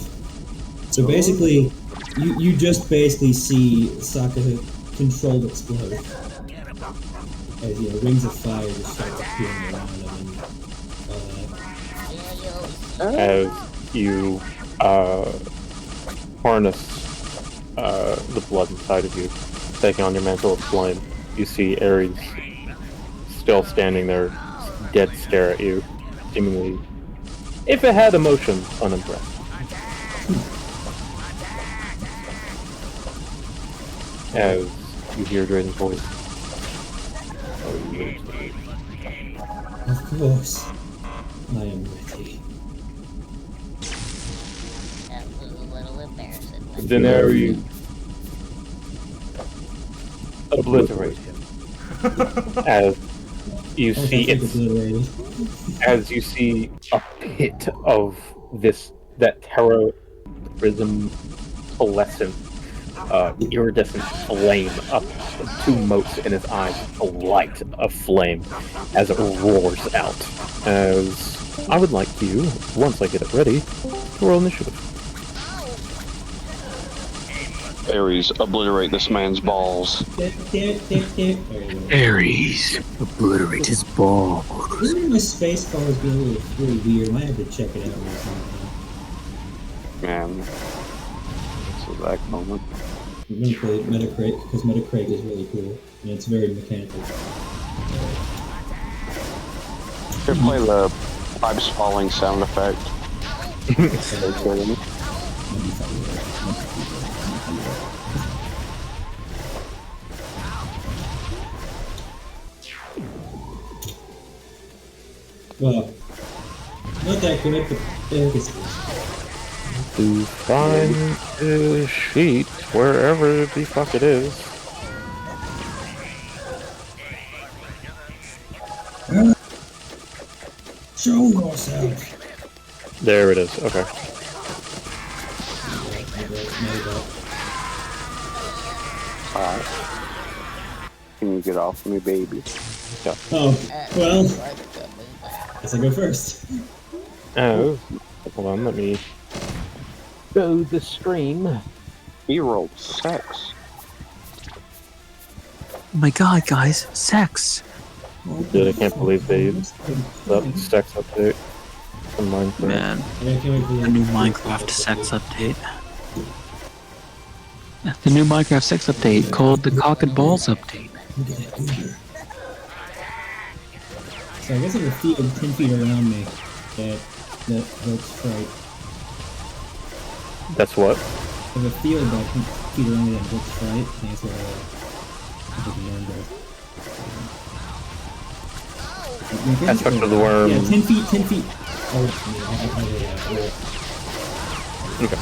So basically, you just basically see Sokka controlled explode. As rings of fire just start appearing around him and all that. As you harness the blood inside of you, taking on your mantle of flame, you see Ares still standing there, dead stare at you, seemingly, if it had emotion, unimpressed. As you hear Drayden's voice. Of course, I am ready. That was a little embarrassing. Then Ares obliterate him. As you see as you see a pit of that terrorism pearlescent iridescent flame up 2 motes in his eyes, a light of flame as it roars out. As I would like you, once I get it ready, to roll initiative. Ares, obliterate this man's balls. Ares, obliterate his ball. Isn't my space bar is being really weird? I might have to check it out or something. Man, it's a back moment. I'm gonna play Metacrate because Metacrate is really cool and it's very mechanical. Here, play the pipes falling sound effect. Well, not that good, but it's To find the sheet wherever the fuck it is. Show yourself. There it is. Okay. Alright. Can you get off me, baby? Oh, well, guess I go first. Oh, hold on. Let me go the stream. He rolled sex. Oh my god, guys, sex. Dude, I can't believe they sex update from Minecraft. Man, I can't wait for the new Minecraft sex update. The new Minecraft sex update called the Cock and Balls update. So I guess if a field 10 feet around me, that's right. That's what? If a field about 10 feet around me that looks right, I think that's what I think the worm does. Aspect of the worm. Yeah, 10 feet. Oh, Okay.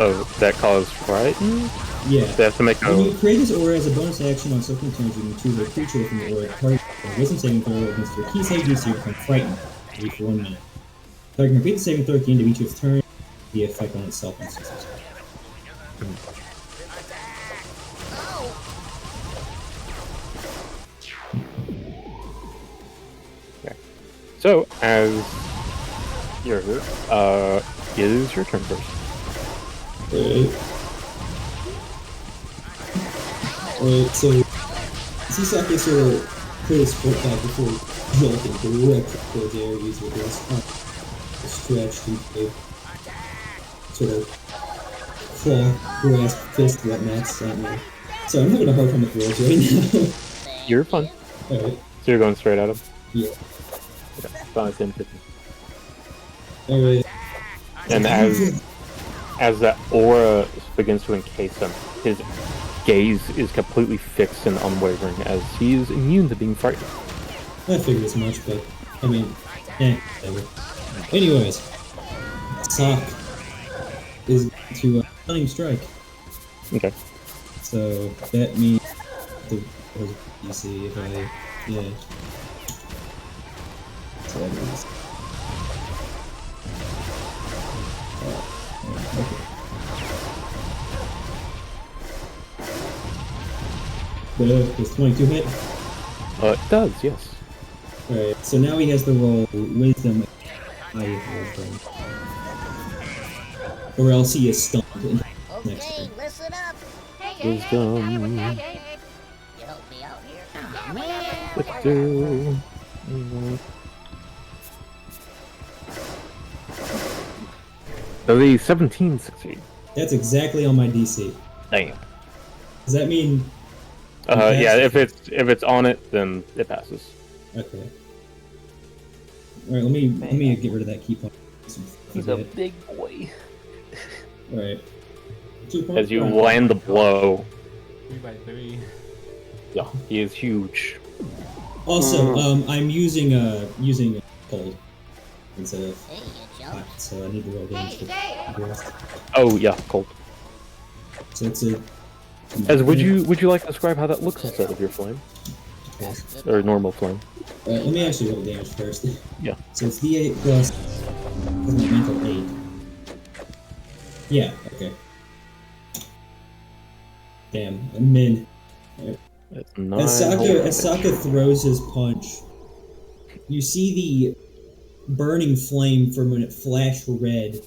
Oh, that caused frighten? yeah. They have to make When you a... create this aura as a bonus action on certain turns, you can choose a creature from the aura target a wisdom saving throw against your key save DC become frightened every for 1 minute. Target can repeat the saving throw at the end of each of its turn, the effect on itself and systems. So, as you're it is your turn first. Alright, so Sisaki sort of put his foot back before jumping directly towards Ares with his stretched and big sort of claw, grasp, fist, whatnot. So I'm having a hard time with words right now. You're fine. Alright, So you're going straight at him? yeah. Okay. 5, 10, 15. Alright. And as that aura begins to encase him, his gaze is completely fixed and unwavering as he is immune to being frightened. I figured as much, but I mean, whatever. Anyways, Sock is to stunning strike. Okay. So that means the DC if I So that means okay. Does 22 hit? It does, yes. Alright, so now he has to roll wisdom. Or else he is stunned. Next Okay, turn. listen up. Wisdom. You help me out here. Oh, man. Let's do. So the 17 succeed. That's exactly on my DC. Damn. Does that mean? Yeah. If it's on it, then it passes. Okay. All right. Let me get rid of that key point. He's a big boy. All right. 2 points. As you land the blow, 3x3. yeah, he is huge. Also, I'm using cold instead of Hey, you jumped. hot, so I need to roll damage for the rest. Oh yeah, cold. So it's a. As would you like to describe how that looks instead of your flame or normal flame? Let me actually roll damage first. Yeah. So it's D8 plus mental 8. Yeah. Okay. Damn. I'm in. That's 9. As Sokka throws his punch, you see the burning flame from when it flashed red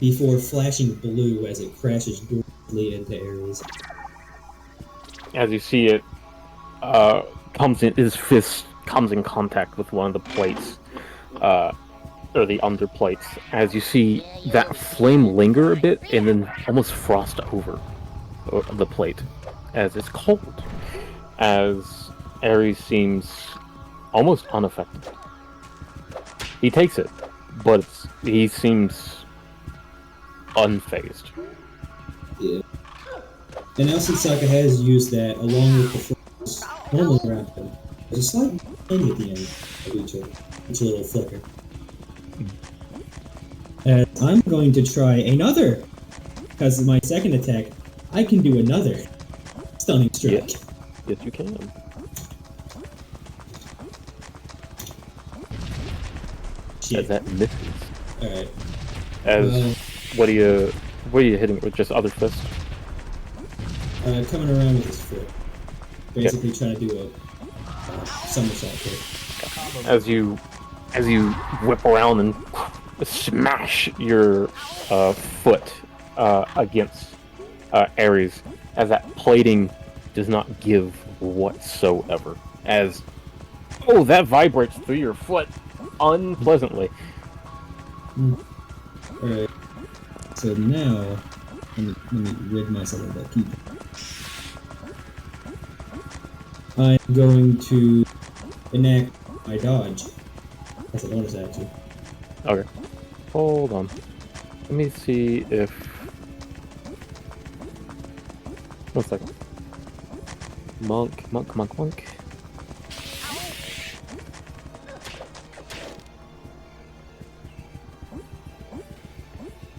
before flashing blue as it crashes directly into Ares. As you see it, his fist comes in contact with one of the plates, or the under plates. As you see that flame linger a bit and then almost frost over the plate, as it's cold. As Ares seems almost unaffected. He takes it, but he seems unfazed. Yeah. And now since Sokka has used that along with the flames normally around him, there's a slight thing at the end of each little flicker. And I'm going to try another, because of my second attack, I can do another stunning strike. Yes, you can. Shit. As that misses. Alright. As what are you hitting with? Just other fist? Coming around with his foot. Basically trying to do a somersault kick. As you whip around and smash your foot against Ares, as that plating does not give whatsoever. As that vibrates through your foot unpleasantly. Alright. So now let me rid myself of that key. I'm going to enact my dodge. That's a bonus action. Okay. Hold on. Let me see if... 1 second. Monk.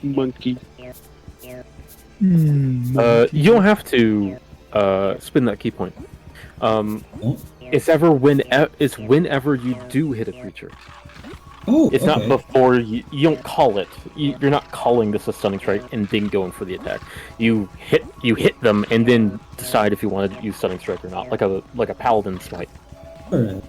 Monkey. You don't have to spin that key point. It's whenever you do hit a creature. Oh, It's okay. not before you don't call it. You're not calling this a stunning strike and then going for the attack. You hit them and then decide if you want to use stunning strike or not, like a paladin smite. Alright.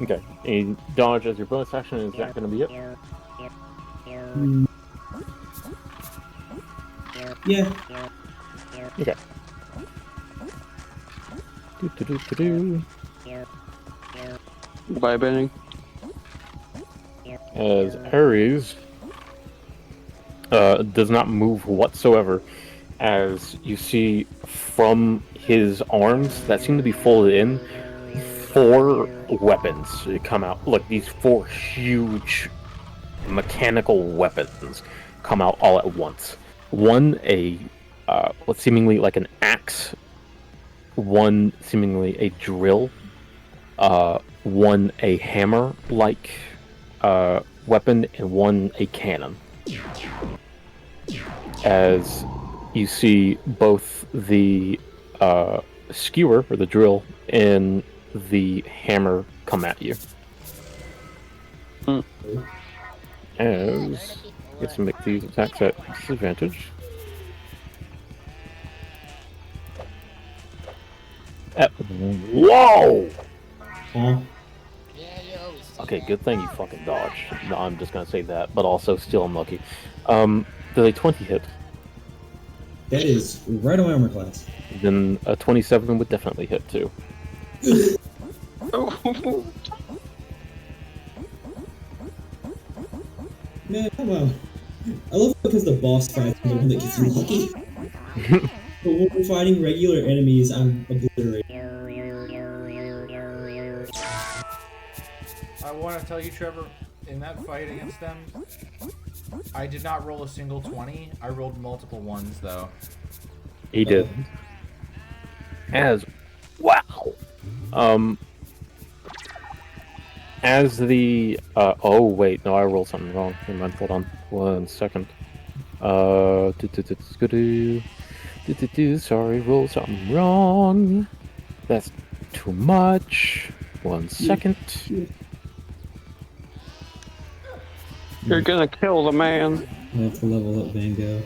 Okay. A dodge as your bonus action. Is that going to be it? Yeah. Okay. Do. Bye, Benny. As Ares does not move whatsoever, as you see from his arms that seem to be folded in, 4 weapons come out. Look, these 4 huge mechanical weapons come out all at once. One, what's seemingly like an axe. One, seemingly a drill. One, a hammer-like weapon, and one, a cannon. As you see both the skewer, or the drill, and the hammer come at you. As get to make these attacks at disadvantage. Whoa! Huh? Yeah, you always say Okay, that. good thing you fucking dodged. No, I'm just gonna say that, but also still unlucky. Does a 20 hit? That is right on my armor class. Then a 27 would definitely hit too. Man, come on. I love it because the boss fight is the one that gets lucky. But when we're fighting regular enemies, I'm obliterated. I want to tell you, Trevor, in that fight against them, I did not roll a single 20. I rolled multiple ones, though. He did. Wow. As the oh wait, no, I rolled something wrong. Never mind, hold on 1 second. Sorry, rolled something wrong. That's too much. 1 second. You're gonna kill the man. I have to level up Van Gogh.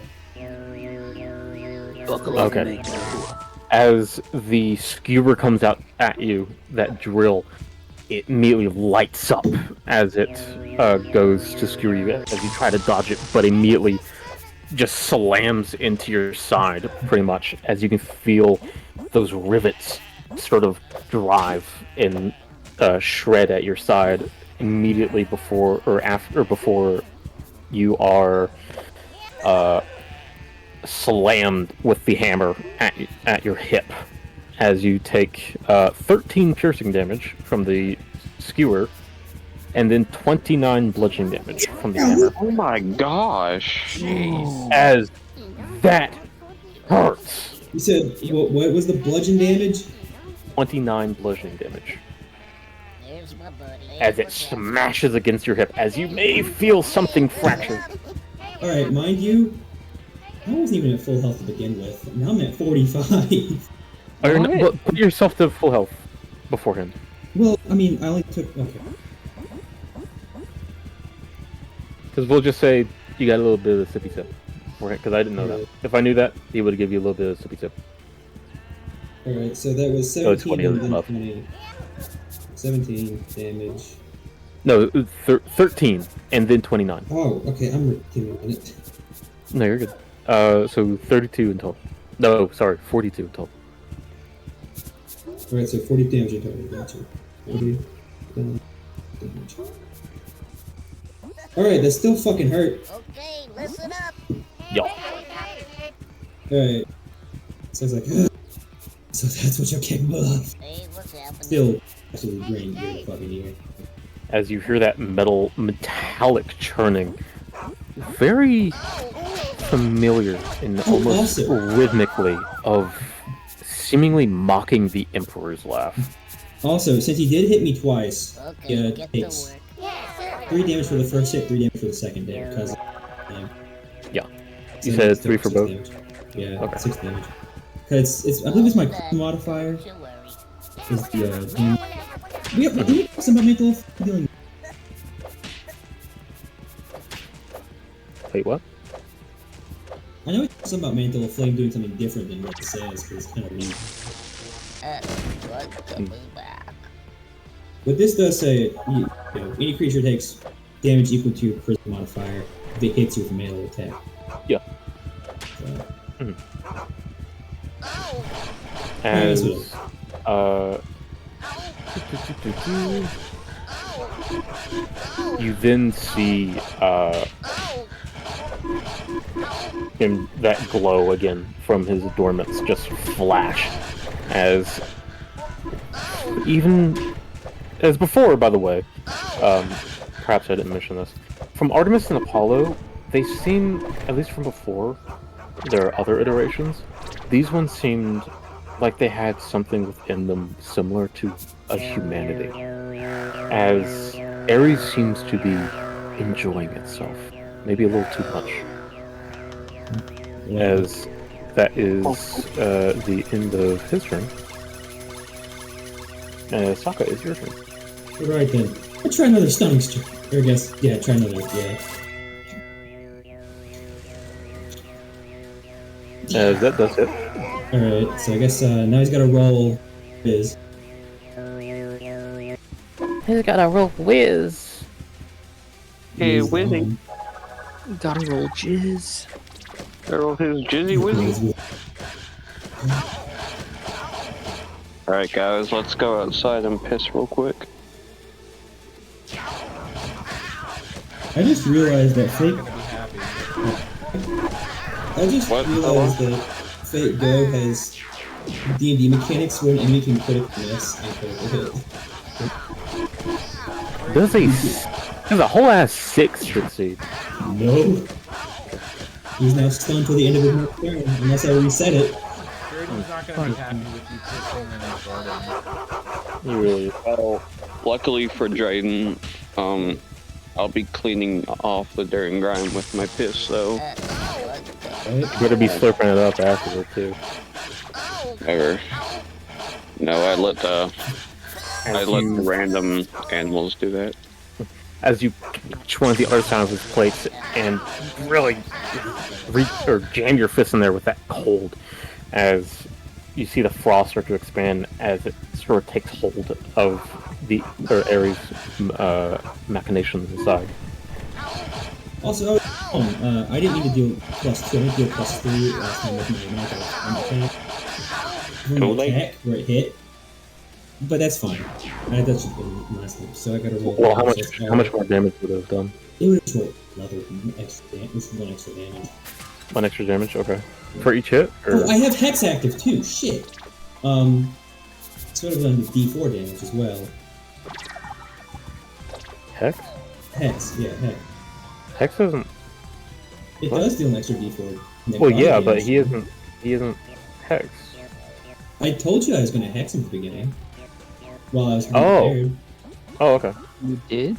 Okay. As the skewer comes out at you, that drill, it immediately lights up as it goes to skewer you as you try to dodge it, but immediately just slams into your side, pretty much, as you can feel those rivets sort of drive and shred at your side immediately before you are slammed with the hammer at your hip, as you take 13 piercing damage from the skewer, and then 29 bludgeoning damage from the hammer. Oh my gosh. Jeez. As that hurts. You said, what was the bludgeon damage? 29 bludgeoning damage. There's my buddy. As it smashes against your hip, as you may feel something fracture. Alright, mind you, I wasn't even at full health to begin with. Now I'm at 45. But put yourself to full health beforehand. Well, I mean, I only took... Okay. Because we'll just say you got a little bit of the sippy sip. Because I didn't know that. If I knew that, he would give you a little bit of sippy sip. Alright, so that was Oh, it's 17 20 and then left. 20. 17 damage. No, 13, and then 29. Oh, okay, give me a minute. No, you're good. So 32 in total. No, sorry, 42 in total. Alright, so 40 damage in total. Gotcha. 40 damage. Alright, that still fucking hurt. Okay, listen up. Yo. Alright. So it's like, so that's what you're capable of. Hey, what's happening? Still, absolutely drained your fucking ear. As you hear that metallic churning, very familiar and almost also- rhythmically of seemingly mocking the Emperor's laugh. Also, since he did hit me twice, Okay, get to takes work. 3 damage for the first hit, 3 damage for the second hit, because... Yeah. You said 3 for both? Damage. Yeah, Okay. 6 damage. Cause it's I believe it's my modifier. Don't worry. Is the we have we talk about mental healing. Wait, what? I know it's something about Mantle of Flame doing something different than what it says, because it's kind of weak. What coming back? But this does say, any creature takes damage equal to your charisma modifier if it hits you with a melee attack. Yeah. So, As you then see him, that glow again from his adornments just flash, as even as before, by the way. Perhaps I didn't mention this. From Artemis and Apollo, they seem, at least from before, there are other iterations. These ones seemed like they had something within them similar to a humanity. As Ares seems to be enjoying itself, maybe a little too much. As that is the end of his turn. Sokka, is your turn. Alright then. I'll try another stunning strike. Or I guess, yeah, try another, yeah. That does it. Alright, so I guess now he's got to roll Is. He's got a real whiz. Hey, Is, Wizzy. Gotta roll jizz. Roll his jizzy wizzy. Alright, guys, let's go outside and piss real quick. I just realized that Fate. Gonna be happy. I just What? realized that Fate Go has D&D mechanics where an enemy can critically miss and critically hit. There's a whole ass 6 succeed. No. He's now stunned till the end of his next turn, unless I reset it. Braden's not gonna be happy with you pissing in his garden. You really. Well, luckily for Drayden, I'll be cleaning off the dirt and grime with my piss, so. Right? You better be slurping it up afterward, too. Ever. No, I let the random animals do that. As you each one of the other side of his plates and really jam your fist in there with that cold, as you see the frost start to expand as it sort of takes hold of the Ares' machinations inside. Also, I didn't need to deal +2, I need to deal +3 last time with my attack. From the attack where it hit. But that's fine. That should be last time, so I gotta roll. Well, how much more damage would it have done? It would have rolled another extra damage. This is 1 extra damage. 1 extra damage? Okay. For each hit? Or? Oh, I have Hex active too, shit! So it would have done D4 damage as well. Hex? Hex, yeah, Hex. Hex doesn't... It does deal an extra D4. Well, yeah, but he isn't Hex. I told you I was gonna Hex him at the beginning. While I was prepared. Oh, okay. You did?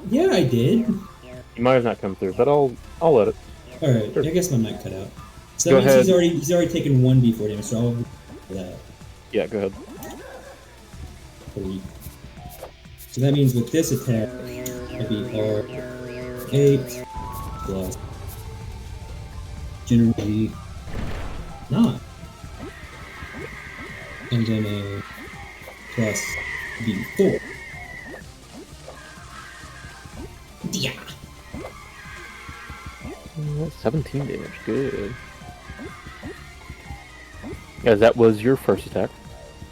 Yeah, I did. You might have not come through, but I'll let it. Alright, Sure. I guess my mic cut out. So Go that means ahead. he's already taken 1 D4 damage, so I'll for that. Yeah, go ahead. 3. So that means with this attack, it'd be R8 plus generally not. And then plus D4. Yeah. 17 damage, good. As that was your first attack.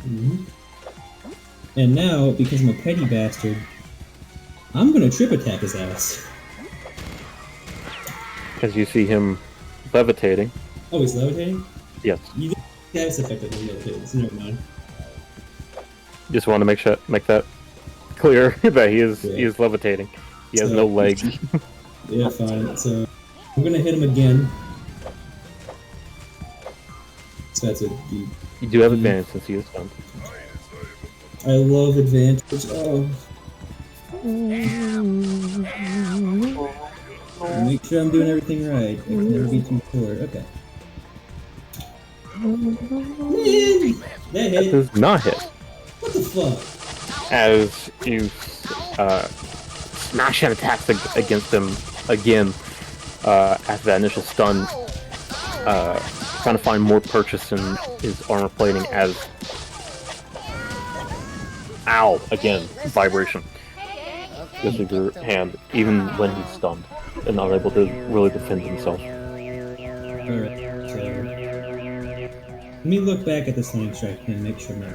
Mm-hmm. And now, because I'm a petty bastard, I'm gonna trip attack his ass. As you see him levitating. Oh, he's levitating? Yes. You think that's effectively levitating, so never mind. Just want to make that clear that he is levitating. He has So- no legs. Yeah, fine. So, I'm gonna hit him again. So that's a D. You do have advantage since he is stunned. I love advantage. Oh. Make sure I'm doing everything right. It can never be too short. Okay. Man, that That hit. does not hit. What the fuck? As you smash and attacks against him again after that initial stun, trying to find more purchase in his armor plating as ow again vibration goes through your hand even when he's stunned and unable to really defend himself. Alright, so... Let me look back at the sling strike and make sure not...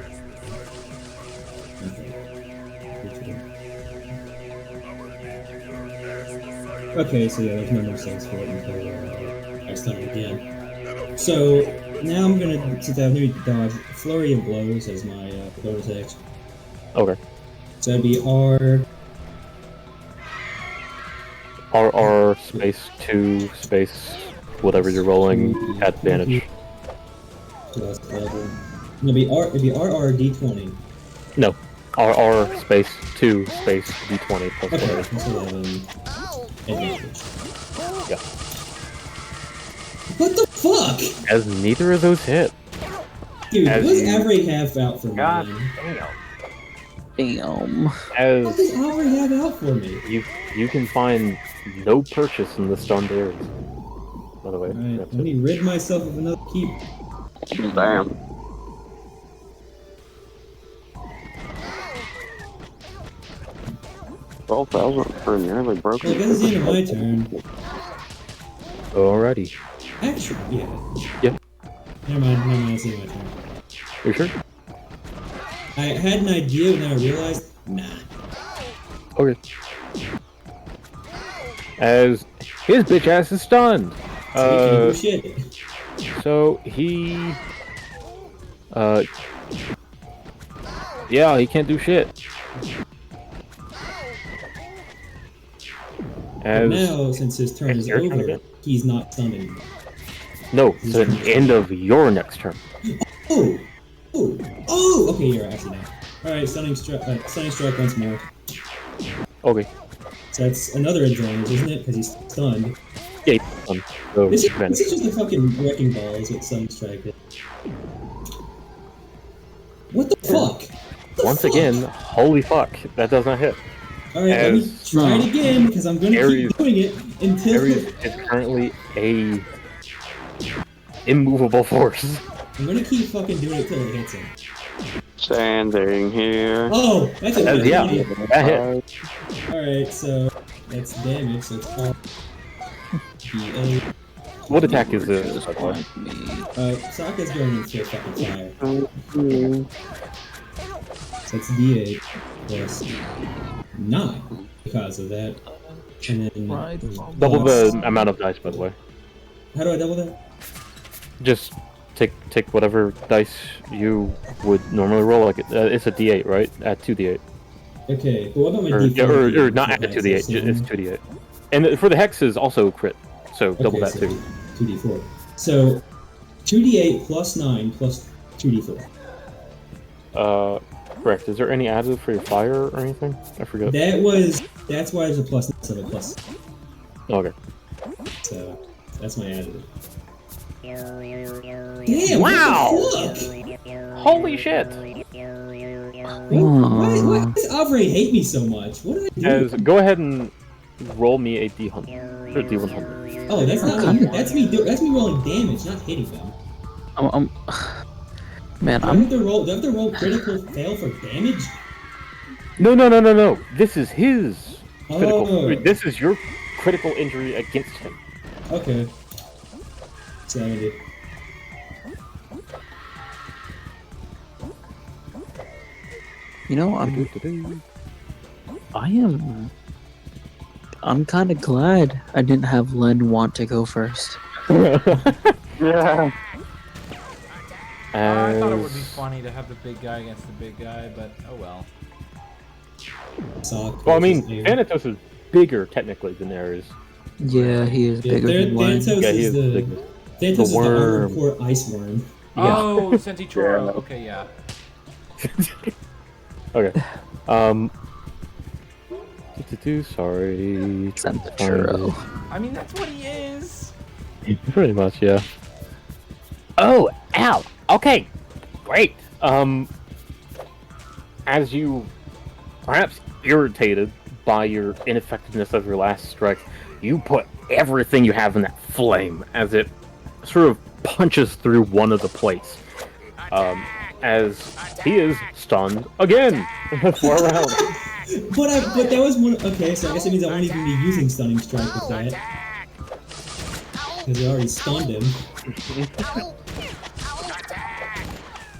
Okay, so yeah, there's no more saves for it until I stun it again. So, now I'm gonna, since I have to dodge Flurry of Blows as my bonus action. Okay. So that'd be R... RR space 2 space whatever you're rolling at advantage. So that's the level. No, it'd be RR D20. No. RR space 2 space D20 plus Okay, whatever. that's 11. Advantage. Yeah. What the fuck? As neither of those hit. Dude, As what's you- Avery have out for me? God man? Damn. What As does Avery have out for me? you can find no purchase in the stunned areas. By the way, Alright, that's let it. me rid myself of another keep. Damn. 12,000 for nearly broken. Well, I guess it's the end of my turn. Alrighty. Actually, yeah. Yeah. Never mind, it's the end of my turn. You sure? I had an idea, and then I realized, nah. Okay. As his bitch ass is stunned. So he can't do shit. So he... yeah, he can't do shit. But now, since his turn is your turn over, again? he's not stunned anymore. No, it's the end of your next turn. Oh! Okay, you're right, actually now. Alright, stunning strike once more. Okay. So that's another advantage, isn't it? Because he's stunned. Yeah, so This advantage. is just a fucking wrecking ball, is what stunning strike is. What the fuck? Once again, holy fuck, that does not hit. Alright, let me try it again, because I'm gonna keep doing it until... Ares is currently a immovable force. I'm gonna keep fucking doing it till it hits him. Standing here. Oh! That's a Yeah, 20. that hit. Alright, so that's damage, so it's all D8. What attack is this? Sokka's going into fucking fire. So it's D8 plus 9 because of that. And then Double the amount of dice, by the way. How do I double that? Just take whatever dice you would normally roll. Like it's a D8, right? Add 2d8. Okay, but what about my Or, D4? or not add 2d8. It's 2d8. And for the hexes, also crit. So double that so too. 2d4. So 2d8 plus 9 plus 2d4. Correct. Is there any additive for your fire or anything? I forget. That's why there's a plus instead of a plus. Okay. So that's my additive. Damn! Wow! Holy shit! Why does Avre hate me so much? What did I do? Go ahead and roll me a D100. Or D100. Oh, that's not me. That's me rolling damage, not hitting them. Man, Do I have to roll critical fail for damage? No. This is his critical. Oh. This is your critical injury against him. Okay. 70. you know, I'm kind of glad I didn't have Len want to go first. Yeah. I thought it would be funny to have the big guy against the big guy, but oh well. Well, I mean, Thanatos is bigger technically than Ares. Yeah, he is bigger than Len. Thanatos Yeah, he is is the bigger. Thanatos is the worm. Armored Core Ice Worm. Yeah. Oh, Sentichoro. Okay, yeah. Okay. Sorry. Send the churro. I mean, that's what he is. Pretty much, yeah. Oh, ow. Okay, great. As you, perhaps irritated by your ineffectiveness of your last strike, you put everything you have in that flame as it sort of punches through one of the plates. As he is stunned again. 4 rounds. But that was one. Okay, so I guess it means I won't even be using Stunning Strike with that. Because I already stunned him.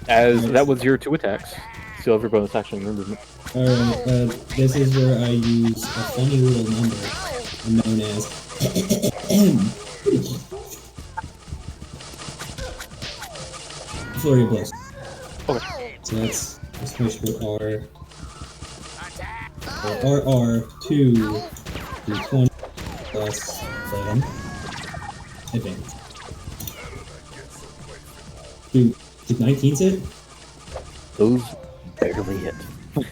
As that was your 2 attacks. Still have your bonus action and movement. Alright, this is where I use a funny little number known as Flurry of Blows. Okay. So that's push for R. RR2 to 20 plus 7. Advantage. Did 19 hit? Those barely hit. Oh,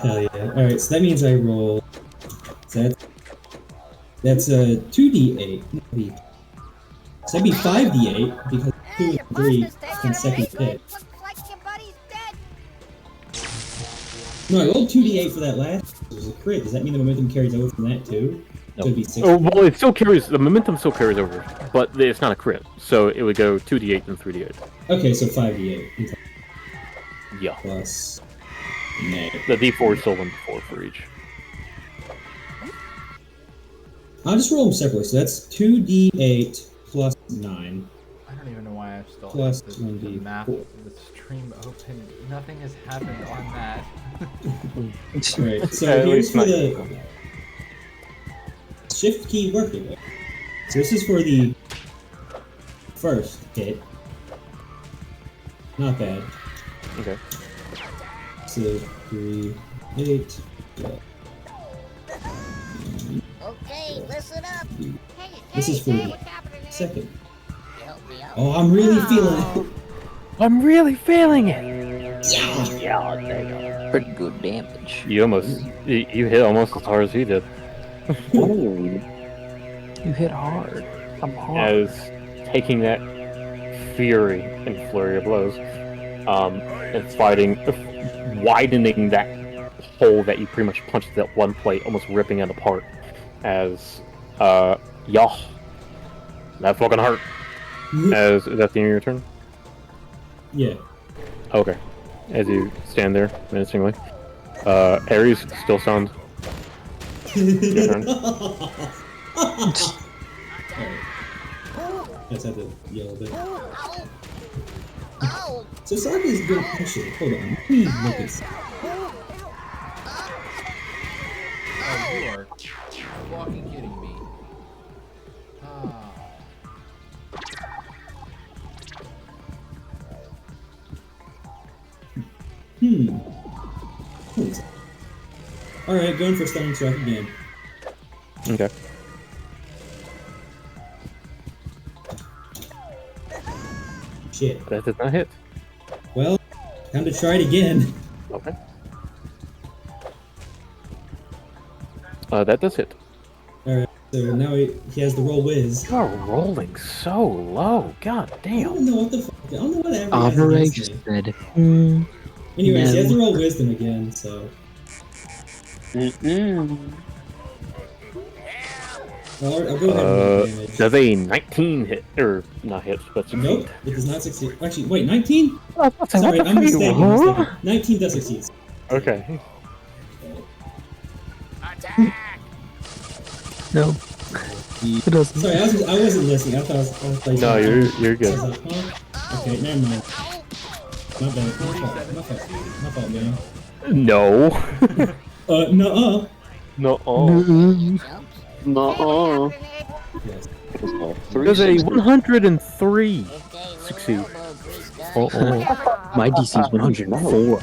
hell yeah. Alright, so that means I roll. So that's a 2d8. So that'd be 5d8 because 2 and 3 consecutive hit. No, I rolled 2d8 for that last. It was a crit. Does that mean the momentum carries over from that too? No. So it'd be 6. Oh, well, it still carries, the momentum still carries over, but it's not a crit. So it would go 2d8 and 3d8. Okay, so 5d8. Yeah. Plus. No. The d4 is still 1d4 for each. I'll just roll them separately. So that's 2d8 plus 9. I don't even know why I still Plus have the 1d4. map of the stream open. Nothing has happened on that. Alright, so At here's least for not- the shift key working. So this is for the first hit. Not bad. Okay. So 3, 8, 12. Okay, listen up. This is for the second. Help me out. Oh, I'm really feeling it. I'm really feeling it. Pretty good damage. You hit almost as hard as he did. You hit hard. I'm hard. As taking that fury and flurry of blows, and fighting, widening that hole that you pretty much punched that one plate, almost ripping it apart. As y'all, that fucking hurt. As is that the end of your turn? Yeah. Okay. As you stand there menacingly, Ares still sounds. Your turn. Alright. I just have to yell a bit. Ow! Ow! So Saga is good. Actually, hold on. Let me look at Oh, you are fucking kidding me. Ah. Alright, going for stunning strike again. Okay. Shit. That did not hit. Well, time to try it again. Okay. That does hit. Alright, so now he has the roll whiz. You're rolling so low. God I damn. don't know what the fuck. I don't know what average is Average against me. said, Anyways, he has no. to roll wisdom again, so. I'll go ahead and roll damage. Does a 19 hit? Or not hit, but succeed? Nope, it does not succeed. Actually, wait, 19? Oh, Sorry, what the I'm fuck? mistaken. I'm Huh? mistaken. 19 does succeed. Okay. no, it doesn't. Sorry, I wasn't listening. I thought I was playing. No, you're I good. was like, huh? Okay, never mind. My bad. My fault, man. No. No. No. No. Yes. Does a 103 Okay, succeed? elbow grease guy. Oh, my DC is 104.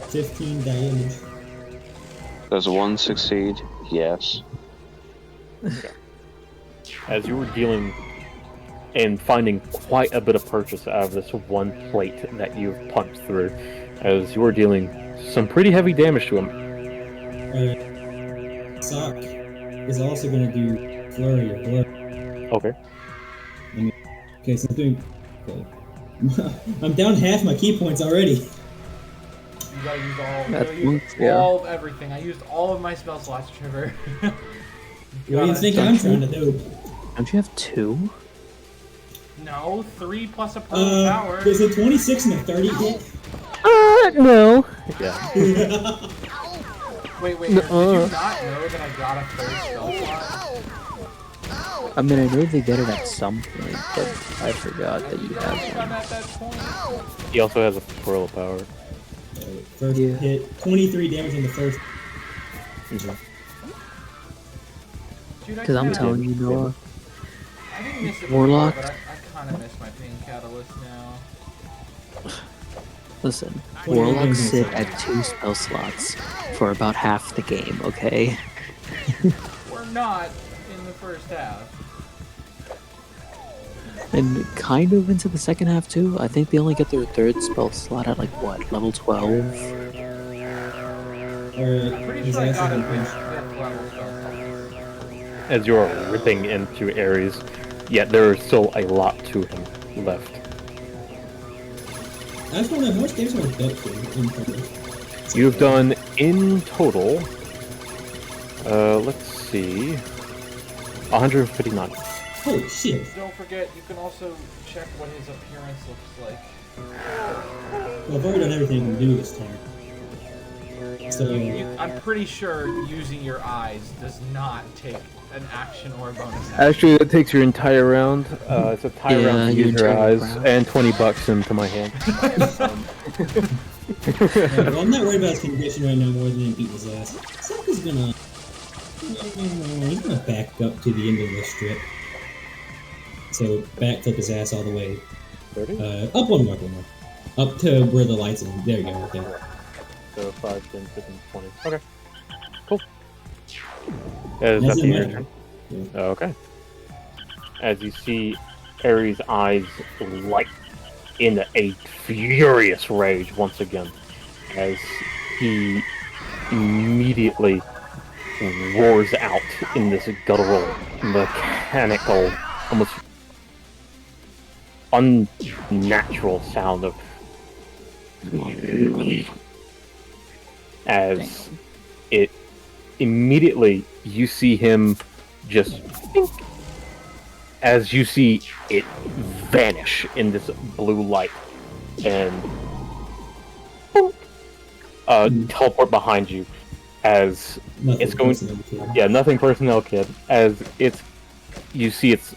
15 damage. Does one succeed? Yes. As you were dealing and finding quite a bit of purchase out of this one plate that you've punched through, as you were dealing some pretty heavy damage to him. Sock is also going to do flurry of blow. Okay. Okay, so I'm doing. Okay. I'm down half my key points already. You gotta use all. That's You use yeah. all of everything. I used all of my spell slots, Trevor. What do you think I'm trying to do? Don't you have 2? No, 3 plus a pearl power. There's a 26 and a 30 hit. No. Yeah. Wait, did you not know that I got a third spell slot? I mean, I know they get it at some point, but I forgot that you I'm have one. at that point. He also has a pearl of power. First Yeah. hit, 23 damage on the first. Dude, I Because I'm kinda- telling you, Noah, I didn't miss it Warlock. before, but I kind of miss my pain catalyst now. listen, 20 Warlocks damage. sit at 2 spell slots for about half the game, okay? We're not in the first half. And kind of into the second half too. I think they only get their 3rd spell slot at like what, level 12? Alright, Pretty he's sure I got actually a gonna finish. 5th level spell. As you are ripping into Ares, yet there is still a lot to him left. I just want to know how much damage am I dealt to in total? You've done in total, let's see, 159. Holy shit. Don't forget, you can also check what his appearance looks like. Well, I've already done everything I can do this time. So I'm pretty sure using your eyes does not take an action or a bonus action. Actually, that takes your entire round. It's a tie round to your use your entire eyes, round. and $20 into my hand. well, I'm not worried about his condition right now more than him beating his ass. Sokka's gonna... He's gonna back up to the end of the strip. So, backflip his ass all the way. 30? Up one more. Up to where the lights are. There you go, right there. So 5, 10, 15, 20. Okay. Cool. Is that Doesn't the matter. turn? Yeah. Okay. As you see Ares' eyes light in a furious rage once again, as he immediately roars out in this guttural, mechanical, almost unnatural sound of as it immediately you see him just as you see it vanish in this blue light and teleport behind you as Nothing it's going personal, kid. yeah, nothing personnel kid, as it's you see its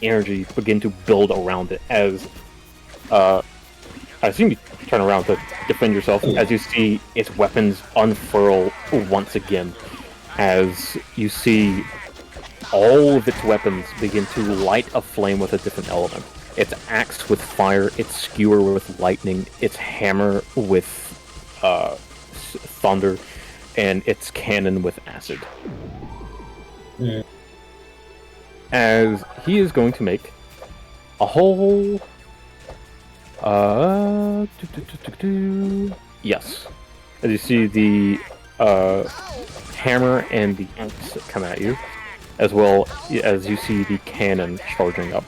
energy begin to build around it as I assume you turn around to defend yourself as you see its weapons unfurl once again, as you see all of its weapons begin to light a flame with a different element. Its axe with fire, its skewer with lightning, its hammer with thunder, and its cannon with acid. Yeah. As he is going to make a whole yes, as you see the hammer and the axe come at you, as well as you see the cannon charging up.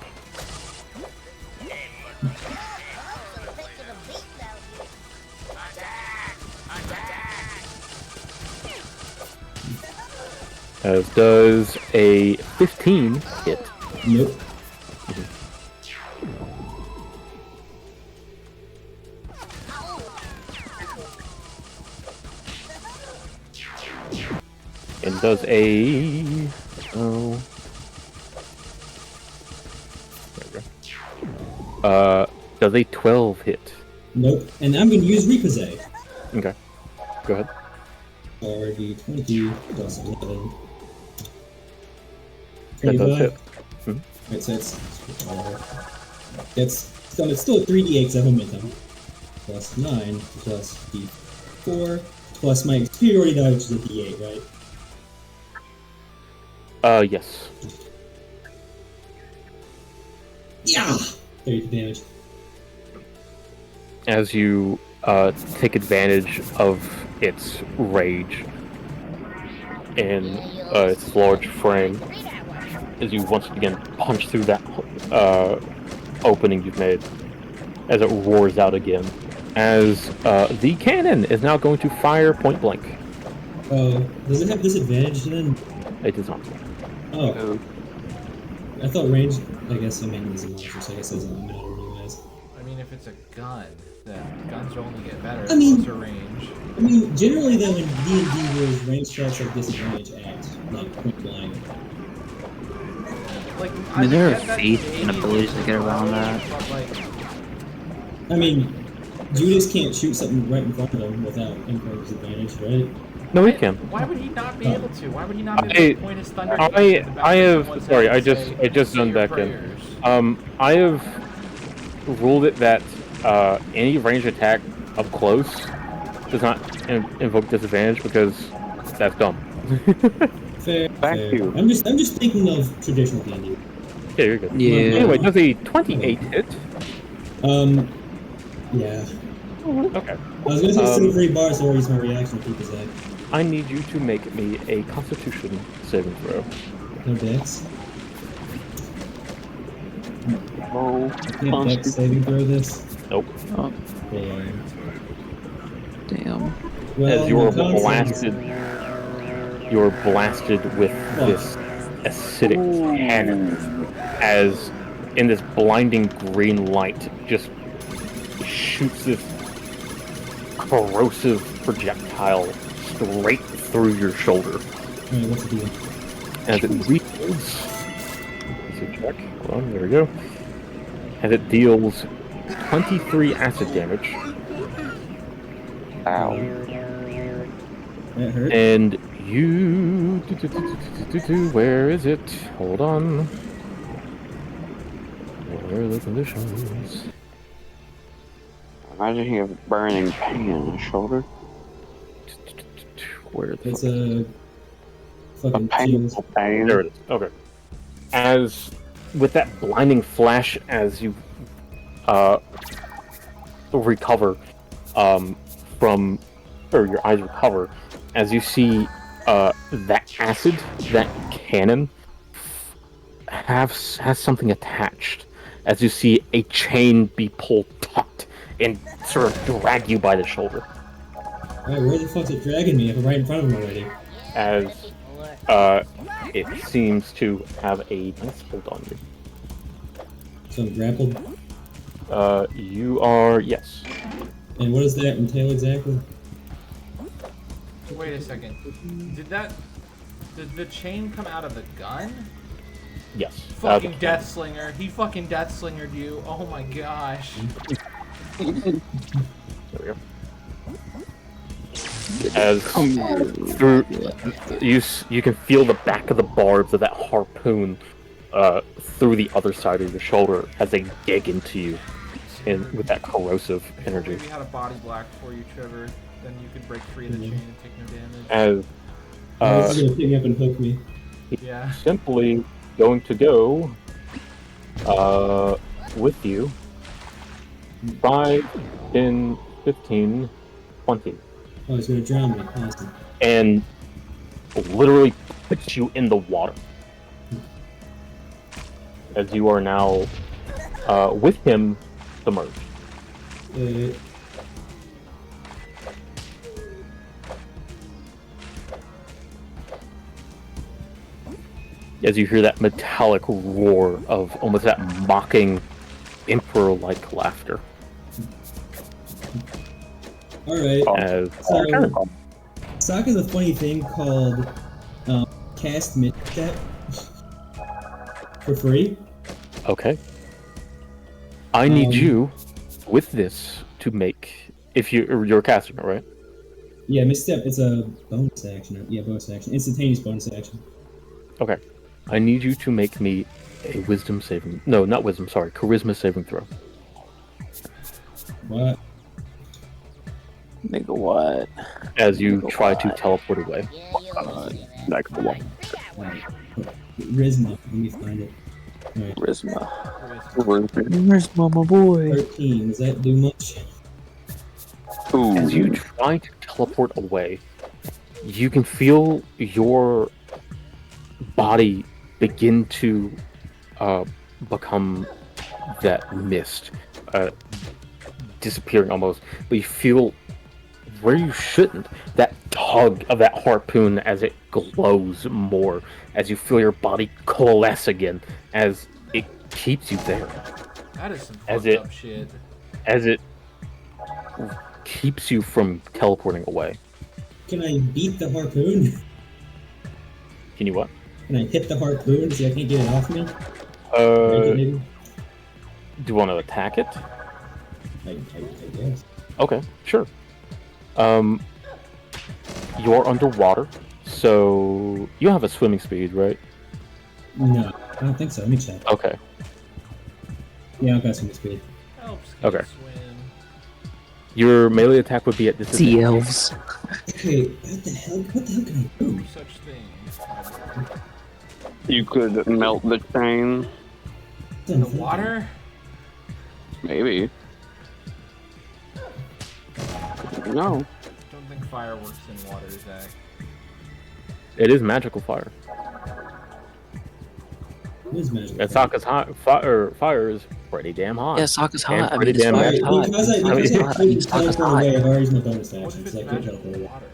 As does a 15 hit. Nope. And does a does a 12 hit. Nope. And I'm gonna use Repossess. Okay. Go ahead. RD20 plus 11. That does 25. hit. Right, so it's still a 3d8 because I have momentum. Plus 9 plus d4 plus my superiority die, which is a d8, right? Yes. Yeah! 32 damage. As you take advantage of its rage and its large frame, as you once again punch through that opening you've made, as it roars out again, as the cannon is now going to fire point blank. Does it have disadvantage then? It does not. Oh. I thought range, I guess, I mean, it's a monster, so I guess it doesn't matter anyways. I mean, if it's a gun, then guns will only get better I mean- closer range. I mean, generally though, in D&D rules, range strikes have disadvantage at, like, point blank. Like, Is there a get that feat and maybe abilities to get around that? but, like, I mean, Judas can't shoot something right in front of him without incurring disadvantage, right? No, he can. why would he not be able to? Why would he not be able to point his thunder? I just zoned back in. I have ruled it that any ranged attack up close does not invoke disadvantage because that's dumb. Fair. Back fair. to you. I'm just thinking of traditional D&D. Yeah, you're good. Yeah. Anyway, does a 28 hit? Yeah. Okay. I was gonna say silvery bars or use my reaction to keep his eye. I need you to make me a Constitution saving throw. No dex. Oh, Can't dex saving throw this. Nope. Oh, Damn. damn. Well, As you're my blasted with this acidic cannon, as in this blinding green light just shoots this corrosive projectile straight through your shoulder. Alright, what's the deal? As it deals... check. Hold on, there we go. As it deals 23 acid damage. Ow. That hurt? And you... Where is it? Hold on. Where are the conditions? Imagine you have burning pain in the shoulder. Where the It's fuck? a A fucking painful pain. There it is. Okay. As with that blinding flash, as you recover from, or your eyes recover, as you see that acid, that cannon, has something attached. As you see a chain be pulled taut and sort of drag you by the shoulder. Alright, where the fuck's it dragging me if I'm right in front of him already? As it seems to have a nice hold on you. So I'm grappled. You are, yes. And what does that entail exactly? Wait a second. Did the chain come out of the gun? Yes. Fucking Deathslinger. He fucking Deathslingered you. Oh my gosh. There we go. As through you can feel the back of the barbs of that harpoon through the other side of your shoulder as they dig into you, and with that corrosive energy. If we had a body black for you, Trevor, then you could break free of the chain and take no damage. As This is gonna pick me up and hook me. Yeah. simply going to go with you 5, 10, 15, 20. Oh, he's gonna drown me. Awesome. And literally puts you in the water. As you are now with him submerged. As you hear that metallic roar of almost that mocking emperor-like laughter. Alright. As So, Sock is a funny thing called cast misstep for free. okay. I need Um, you with this to make, if you're casting it, right? Yeah, misstep. It's a bonus action. Yeah, bonus action. Instantaneous bonus action. Okay. I need you to make me a wisdom saving... No, not wisdom, sorry. Charisma saving throw. What? Nigga, what? As you try to teleport away. Yeah, you'll see that. Like what? Rizma. Let me find it. Alright. Charisma. Where's Mama Boy? 13. Does that do much? Ooh. As you try to teleport away, you can feel your body begin to become that mist, disappearing almost. But you feel where you shouldn't, that tug of that harpoon as it glows more, as you feel your body coalesce again, as it keeps you there. That is some As fucked it- up shit. As it keeps you from teleporting away. Can I beat the harpoon? Can you what? Can I hit the harpoon so I can't get it off me? Break Uh, it, maybe? do you want to attack it? I guess. Okay, sure. You're underwater, so you have a swimming speed, right? No, I don't think so. Let me check. Okay. Yeah, I've got some speed. Helps Okay. swim. Your melee attack would be at disadvantage. Sea elves. Okay, what the hell? What the hell can I do? No such thing. You could melt the chain, In the water? maybe. No. Don't think fire works in water, Zach. It is magical fire. It is magic. And Sokka's hot fire is pretty damn hot. Yeah, Sokka's And hot. I pretty mean, it's damn Alright, hot. because I It's could hot. I mean, Sokka's teleport hot. away, I've already used my bonus What action, if so I it's could magical teleport away. water?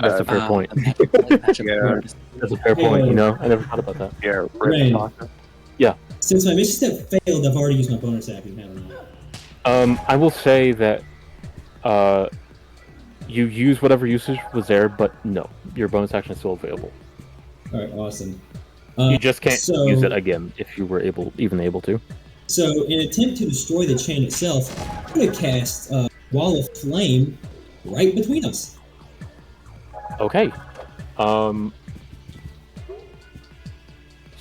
That's a fair point. Yeah. That's a fair point, you know? I never thought about that. Yeah, Right. Sokka. Since my mission step failed, I've already used my bonus action, haven't I? I will say that you use whatever usage was there, but no, your bonus action is still available. All right, awesome. You just can't so, use it again if you were even able to. So, in an attempt to destroy the chain itself, I'm going to cast Wall of Flame right between us. Okay. So,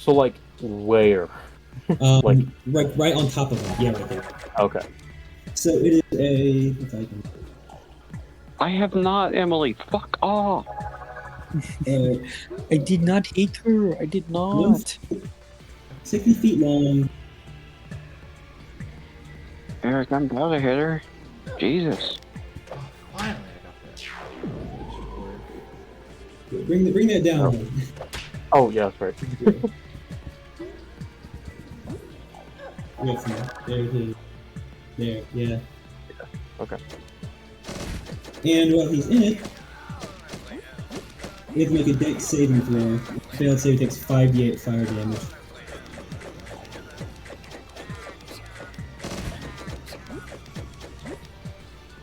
like, where? Like, right on top of him. Yeah, right there. Okay. So it is a. If I can. I have not, Emily. Fuck off. I did not hit her. I did not. 60 feet long. Eric, I'm about to hit her. Jesus. Oh, finally, I got that. Bring that down. Oh, yeah, that's right. There, yeah. Okay. And while he's in it, we have to make a dex saving throw. Failed save takes 5d8 fire damage.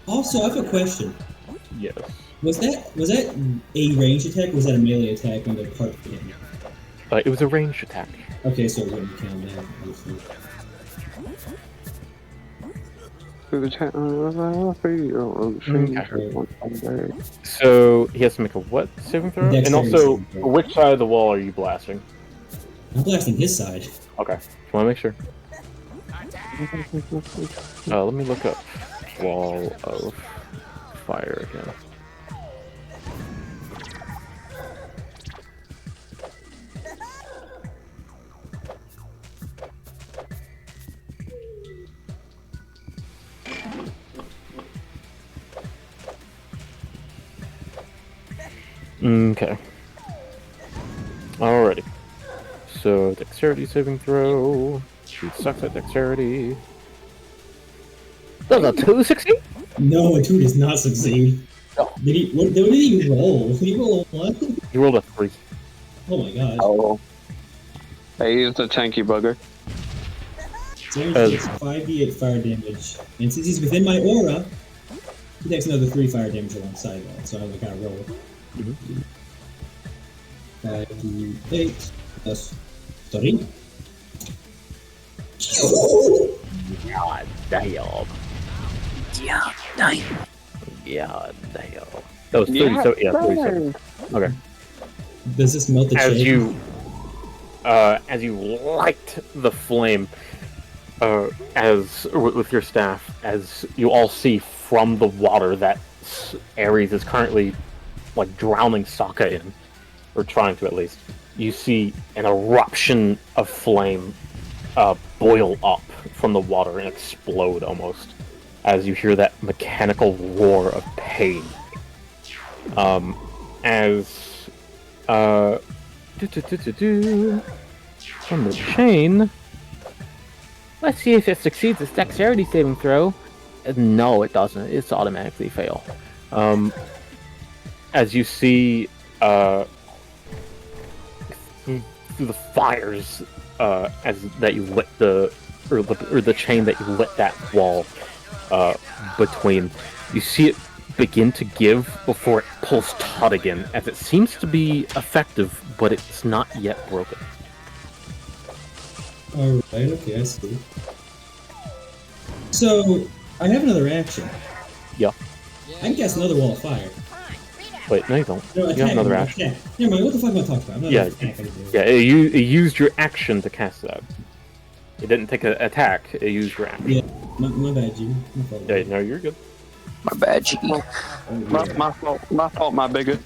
Also, I have a question. Yes. Was that a ranged attack or was that a melee attack on the part of him? It was a ranged attack. Okay, so it wouldn't count that. Obviously. So he has to make a what saving throw? Dexterity And also, saving throw. which side of the wall are you blasting? I'm blasting his side. Okay, just want to make sure. Let me look up wall of fire again. Okay. Alrighty. So, dexterity saving throw. She sucks at dexterity. Does a 2 succeed? No, a 2 does not succeed. Oh. What did he roll? Did he roll a 1? He rolled a 3. Oh my god. Oh. Hey, he's the tanky bugger. So he takes 5d8 fire damage. And since he's within my aura, he takes another 3 fire damage alongside that. So I'm going to kind of roll. 5d8 plus 3. God damn. Yeah, nice. God damn. That was 37. Okay. Does this melt the chain? As you light the flame, with your staff, as you all see from the water that Ares is currently like drowning Sokka in, or trying to at least. You see an eruption of flame boil up from the water and explode almost, as you hear that mechanical roar of pain. From the chain. Let's see if it succeeds its dexterity saving throw. No, it doesn't. It's automatically fail. As you see, through the fires, that you lit the chain that you lit that wall between, you see it begin to give before it pulls taut again, as it seems to be effective, but it's not yet broken. Alright, okay, I see. So, I have another action. Yeah. I can cast another wall of fire. Wait, no you don't. No, You have another action. Attack. Never mind, what the fuck am I talking about? Another Yeah, attack I can do. yeah. It used your action to cast that. It didn't take an attack. It used your action. Yeah, my bad, G. My fault. Yeah, no, you're good. My bad, G. My fault, my bigot.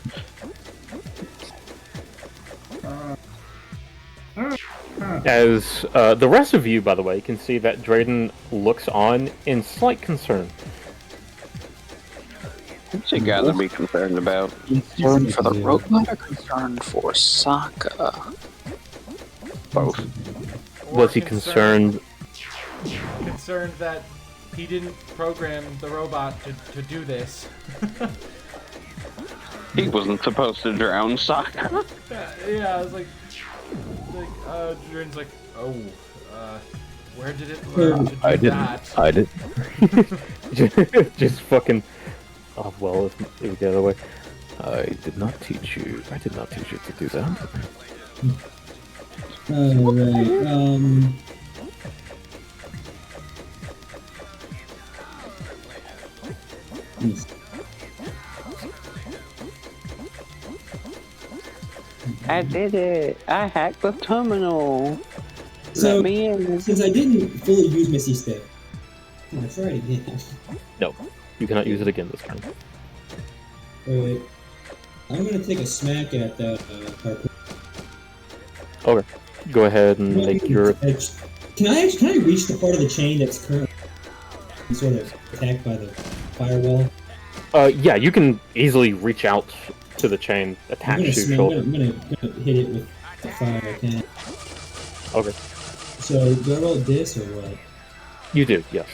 As the rest of you, by the way, can see that Drayden looks on in slight concern. What's he got to be concerned about? Concerned for the robot or concerned for Sokka? Both. Was he concerned? Concerned that he didn't program the robot to do this. He wasn't supposed to drown Sokka. Yeah, I was like, Drayden's like, Where did it learn to do I didn't. that? I didn't. just fucking. Oh well, it was the other way. I did not teach you. I did not teach you to do that. Alright, I did it. I hacked the terminal. So, Let me in. since I didn't fully use Misty Step, can I try it again? No, you cannot use it again this turn. Alright. I'm gonna take a smack at that harpoon. Okay, go ahead and make your. Can I reach the part of the chain that's currently sort of attacked by the firewall? Yeah, you can easily reach out to the chain attached to your shoulder. I'm gonna hit it with the fire I can. Okay. So, do I roll this or what? You do, yes.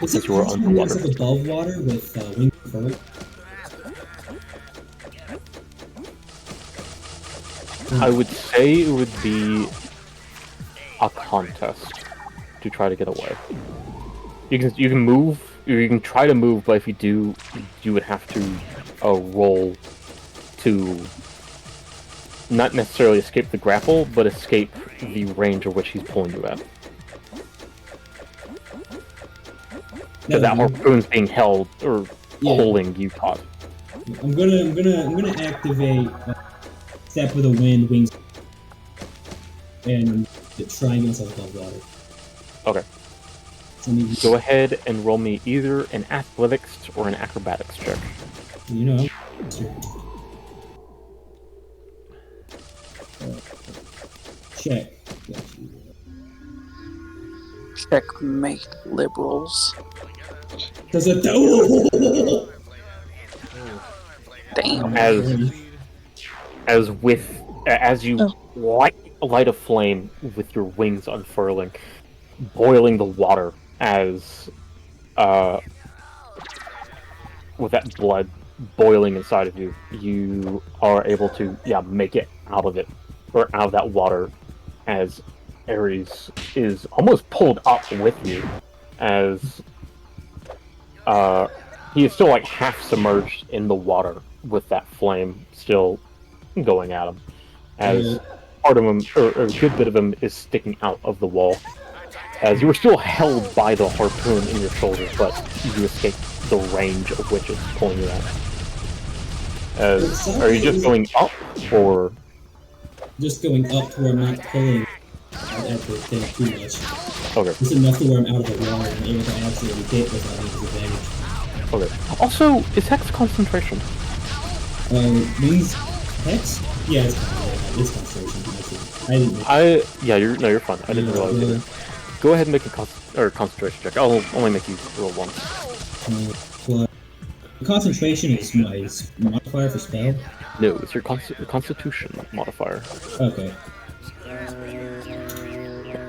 Is Since it you were possible underwater. to it's above water with wing fur? I would say it would be a contest to try to get away. You can move, or you can try to move, but if you do, you would have to roll to not necessarily escape the grapple, but escape the range of which he's pulling you at. Because that harpoon's being held or pulling you caught. I'm gonna activate Step with a Wind wings and try and get myself above water. Okay. So Go ahead and roll me either an athletics or an acrobatics check. you know. Check. Checkmate, liberals. Does it? Damn. As you light a flame with your wings unfurling, boiling the water as with that blood boiling inside of you, you are able to make it out of it, or out of that water, as Ares is almost pulled up with you, as he is still like half submerged in the water with that flame still going at him, as part of him, or a good bit of him, is sticking out of the wall. As you were still held by the harpoon in your shoulder, but you escaped the range of which it's pulling you at. Are you just going up, or Just going up to where I'm not pulling at the thing too much. okay? It's enough to where I'm out of the water and able to absolutely hit without any disadvantage. Okay. Also, is Hex concentration? Wings Hex? Yeah, it's concentration. You're fine. I didn't realize it. Go ahead and make a concentration check. I'll only make you roll once. Concentration is my modifier for spell? No, it's your constitution modifier. Okay.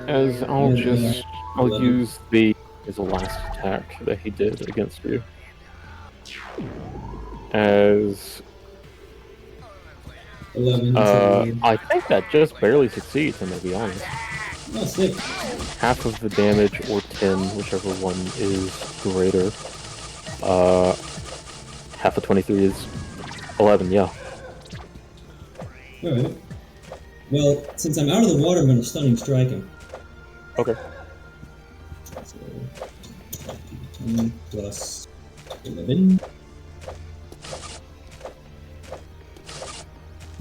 As I'll use the last attack that he did against you. As 11. I think that just barely succeeds, I'm gonna be honest. Oh, sick. Half of the damage, or 10, whichever one is greater. Half of 23 is 11, yeah. Alright. Well, since I'm out of the water, I'm going to stunning strike him. Okay. So, 10 plus 11.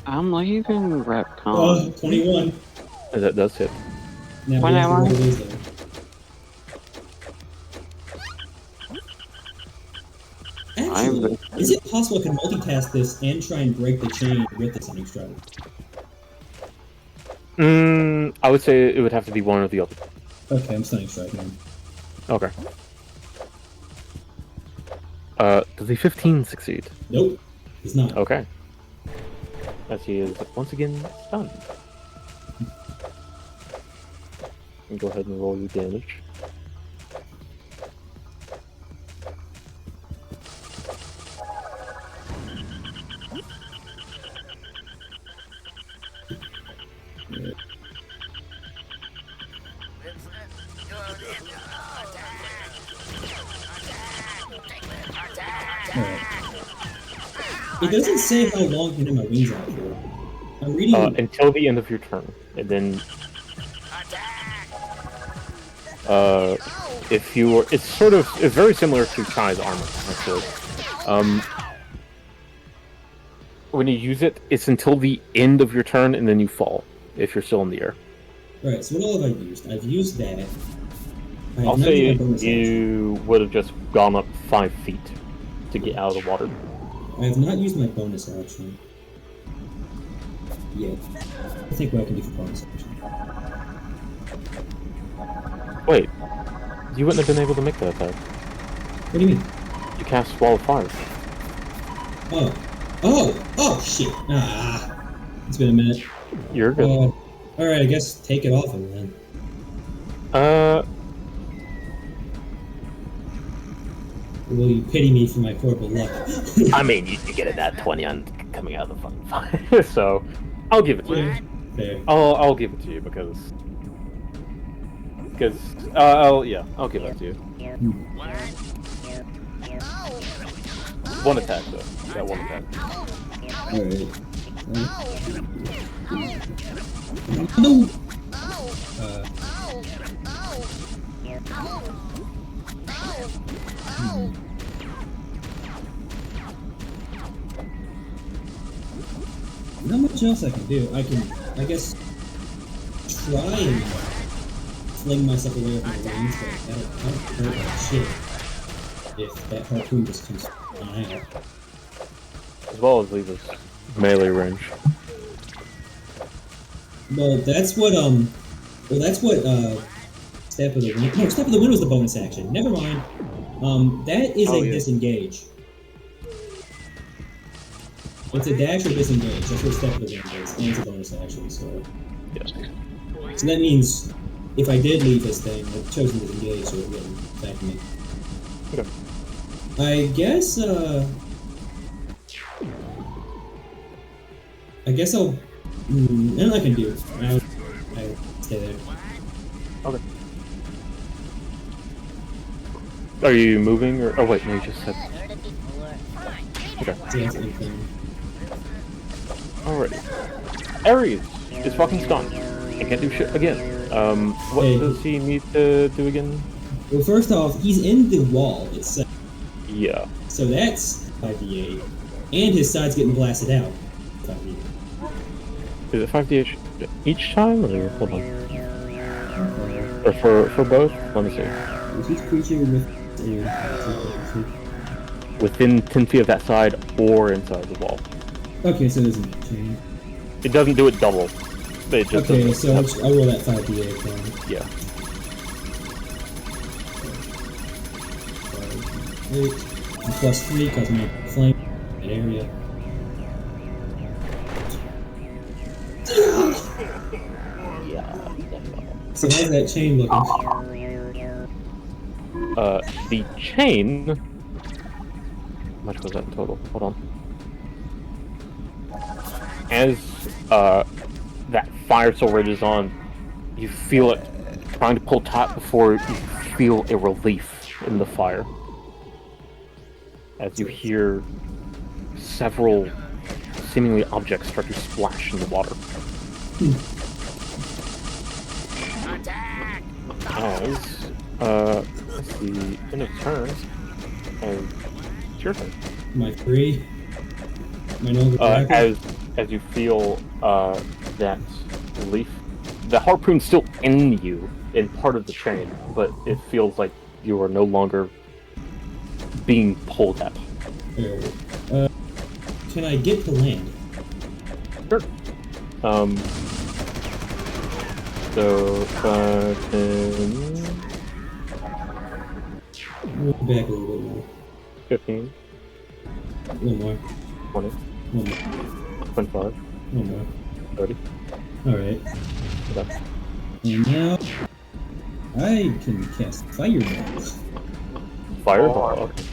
I'm leaving Repcon. 21. That does hit. Now, When am I? what is there? Actually, is it possible I can multitask this and try and break the chain with the stunning strike? I would say it would have to be one or the other. Okay, I'm stunning striking. Okay. Does a 15 succeed? Nope, he's not. Okay. As he is once again stunned. And go ahead and roll your damage. Alright. It doesn't say how long I can have my wings out for. I'm reading. Until the end of your turn, and then if you were, it's very similar to Chai's armor actually. When you use it, it's until the end of your turn, and then you fall if you're still in the air. Alright, so what all have I used? I've used that. I'll say you would have just gone up 5 feet to get out of the water. I have not used my bonus action yet. I think what I can do for bonus action. Wait, you wouldn't have been able to make that attack. What do you mean? You cast Wall of Fire. Oh, shit. It's been a minute. You're good. Alright, I guess take it off him then. Will you pity me for my horrible luck? I mean, you get a nat 20 on coming out of the fucking fire, so I'll give it to you. Fair. I'll give it to you because I'll give it to you. One attack though. That one attack. Alright. No! Not much else I can do. I guess, try and fling myself away from the wings, but that'll hurt like shit if that harpoon just comes on out. As well as leave us melee range. Well, that's what, Step of the Wind... No, Step of the Wind was the bonus action. Never mind. That is a disengage. It's a dash or disengage. That's what Step of the Wind is, and it's a bonus action, so... Yes. So that means, if I did leave this thing, I've chosen to disengage, so it wouldn't affect me. Okay. I guess I'll... nothing I can do. I'll stay there. Okay. Are you moving, or... Oh wait, no, you just said... Okay. So that's anything. Alrighty. Ares is fucking stunned. He can't do shit again. What does he need to do again? Well, first off, he's in the wall itself. Yeah. So that's 5d8. And his side's getting blasted out. 5d8. Is it 5d8 each time, or hold on? Or for both? Let me see. Is each creature Within 10 feet of that side or inside the wall. Okay, so there's a chain. It doesn't do it double. It just Okay, does so I'll roll that 5d8 then. Yeah. 8 and plus 3 because my flame that area. Yeah. So how's that chain looking? The chain... How much was that in total? Hold on. As, that fire still rages on, you feel it trying to pull taut before you feel a relief in the fire. As you hear several seemingly objects start to splash in the water. Let's see, end of turn, and it's your turn. My 3. My no As you feel that relief, the harpoon's still in you, in part of the chain, but it feels like you are no longer being pulled at. Can I get to land? Sure. So 5, 10, Move back a little bit more. 15, A little more. 20, One more. 25, One more. 30. Alright. Okay. And now I can cast Fireball. Fireball. Okay.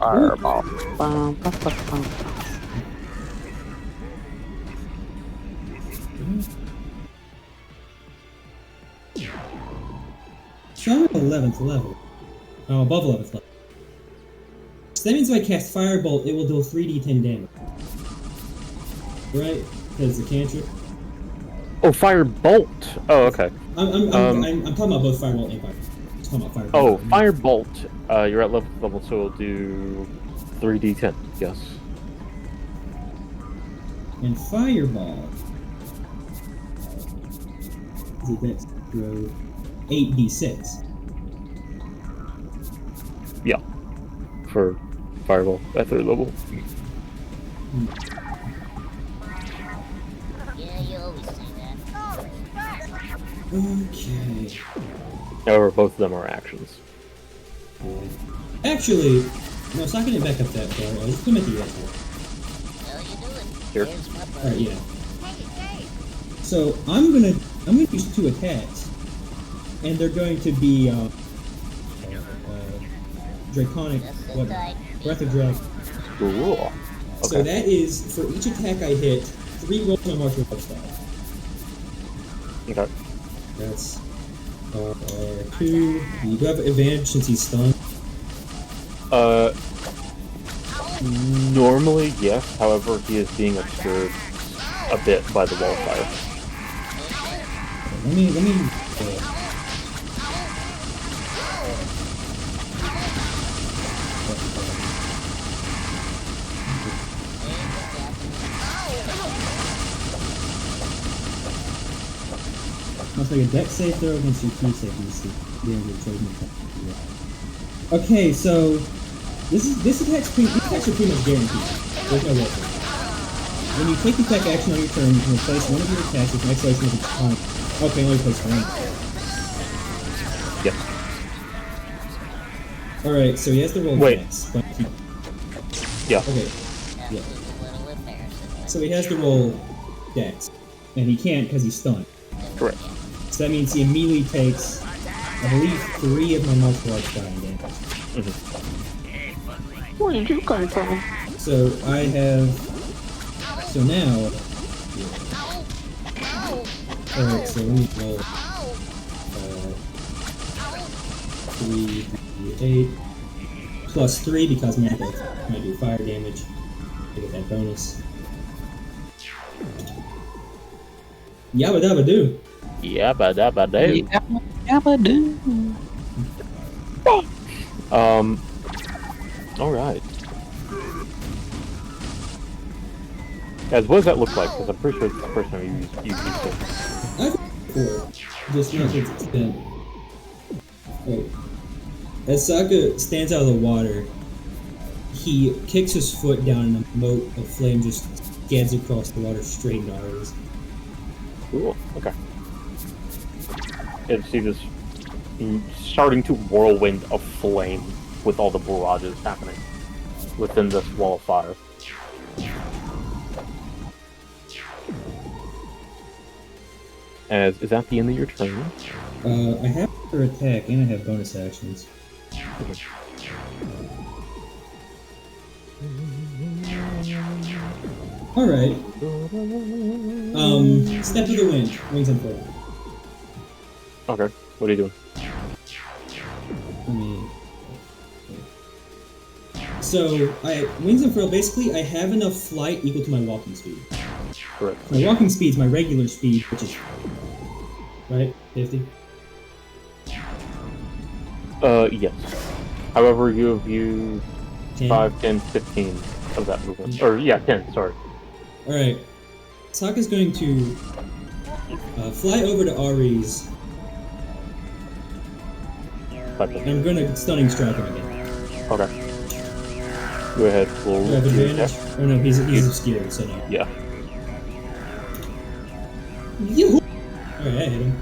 Fireball. So I'm at 11th level. Oh, above 11th level. So that means if I cast Firebolt, it will deal 3d10 damage. Right? Because it's a cantrip. Oh, Firebolt! Oh, okay. I'm talking about both Firebolt and Firebolt. I'm talking about Firebolt. Oh, Firebolt. You're at level, so it'll do 3d10. Yes. And Fireball. Is it next row? 8d6. Yeah. For Fireball at 3rd level. Yeah, you always say that. Okay. However, both of them are actions. Actually, no, it's not going to back up that far. I'll just come at the edge. How you doing? Here. There's my buddy. Alright, yeah. So I'm gonna use 2 attacks, and they're going to be draconic, what? Breath of Dragon. Cool. Okay. So that is for each attack I hit, 3 rolls on martial arts die. Okay. That's 2. You do have advantage since he's stunned. Normally, yes. However, he is being obscured a bit by the wall fire. Let me. Must make a dex save throw against your key save DC. Okay, so these attacks are pretty much guaranteed. There's no way. When you take the attack action on your turn, you can replace one of your attacks with an exclamation with its time. Okay, only replace one. Yep. Alright, so he has to roll dex, but he... Yeah. Okay. That Yeah. was a little embarrassing. So he has to roll dex, and he can't because he's stunned. Correct. So that means he immediately takes, I believe, 3 of my martial arts dying damage. Where did you come from? So I have. So now. Alright, so let me roll. 3d8 plus 3 because my might do fire damage. I get that bonus. Yabba dabba do. Yabba dabba do. Yabba do. Alright. Guys, what does that look like? Because I'm pretty sure it's the first time you used it. I've before, just not to its extent. Wait. As Sokka stands out of the water, he kicks his foot down and a mote of flame just skids across the water straight into ours. Cool. Okay. And see this starting to whirlwind of flame with all the barrages happening within this wall of fire. Is that the end of your turn? I have her attack and I have bonus actions. Alright. Step of the wind. Wings and foot. Okay. What are you doing? So, wings and furl, basically, I have enough flight equal to my walking speed. Correct. My walking speed is my regular speed, which is... Right? 50? Yes. However, you have used 10? 5, 10, 15 of that movement. Or, yeah, 10, sorry. Alright. Sokka's going to fly over to Ari's, and I'm going to stunning strike him again. Okay. Go ahead, roll. Do I have your advantage? attack. Oh no, he's obscured, so no. Yeah. Yoo-hoo! Alright, I hit him.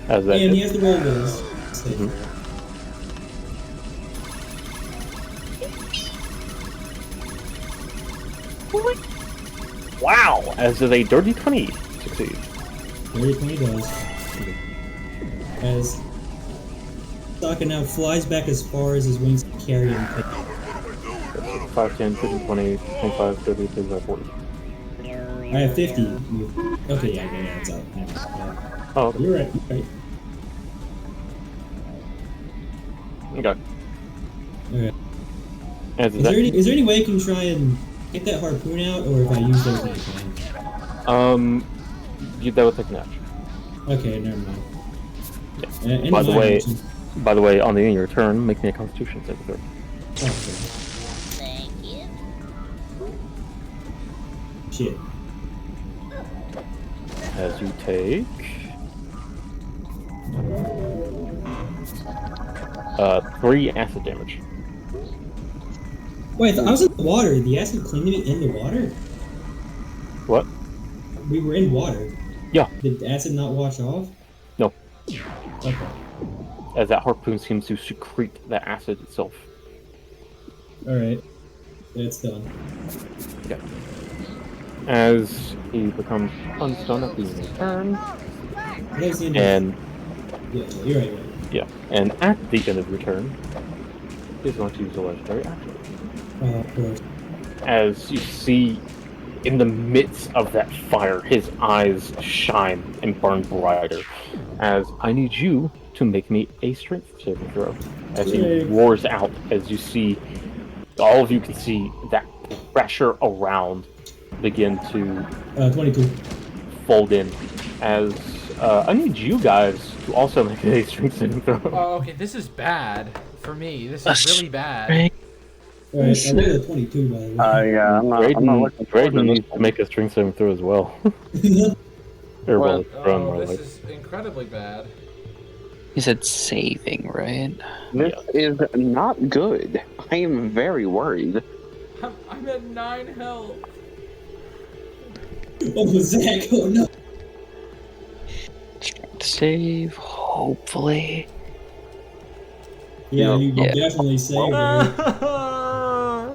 How's that? And hit? he has to roll this. Wow! As is a dirty 20 succeed. Dirty 20 does. As Sokka now flies back as far as his wings can carry him. 5, 10, 15, 20, 25, 30, 35, 40. I have 50. Okay, yeah, it's out. Yeah. Oh, okay. You're right, Okay. Okay. As Is there any way I can try and get that harpoon out, or if I use those I can? that would take an action. Okay, never mind. Yeah. By By the way, on the end of your turn, make me a Constitution saving throw. Okay. Thank you. Shit. As you take 3 acid damage. Wait, I was in the water. Did the acid cling to me in the water? What? We were in water. Yeah. Did the acid not wash off? No. Okay. As that harpoon seems to secrete the acid itself. Alright. It's done. Okay. As he becomes unstunned at the end of his turn, and yeah, you're right. yeah, and at the end of your turn, he's going to use a legendary action. Of course. As you see, in the midst of that fire, his eyes shine and burn brighter. As I need you to make me a strength saving throw. As he roars out, as you see, all of you can see that pressure around begin to 22. Fold in. As I need you guys to also make a strength saving throw. Oh, okay, this is bad for me. This is really bad. Alright, I rolled a 22 by the way. Yeah, I'm not looking forward to Brayden this needs to make a strength saving throw as well. Or Well, run Oh, more this like. is incredibly bad. You said saving, right? This is not good. I am very worried. I'm at 9 health. Oh, Zach, oh no. Strength save, hopefully. Yeah, you Yeah. definitely saved her.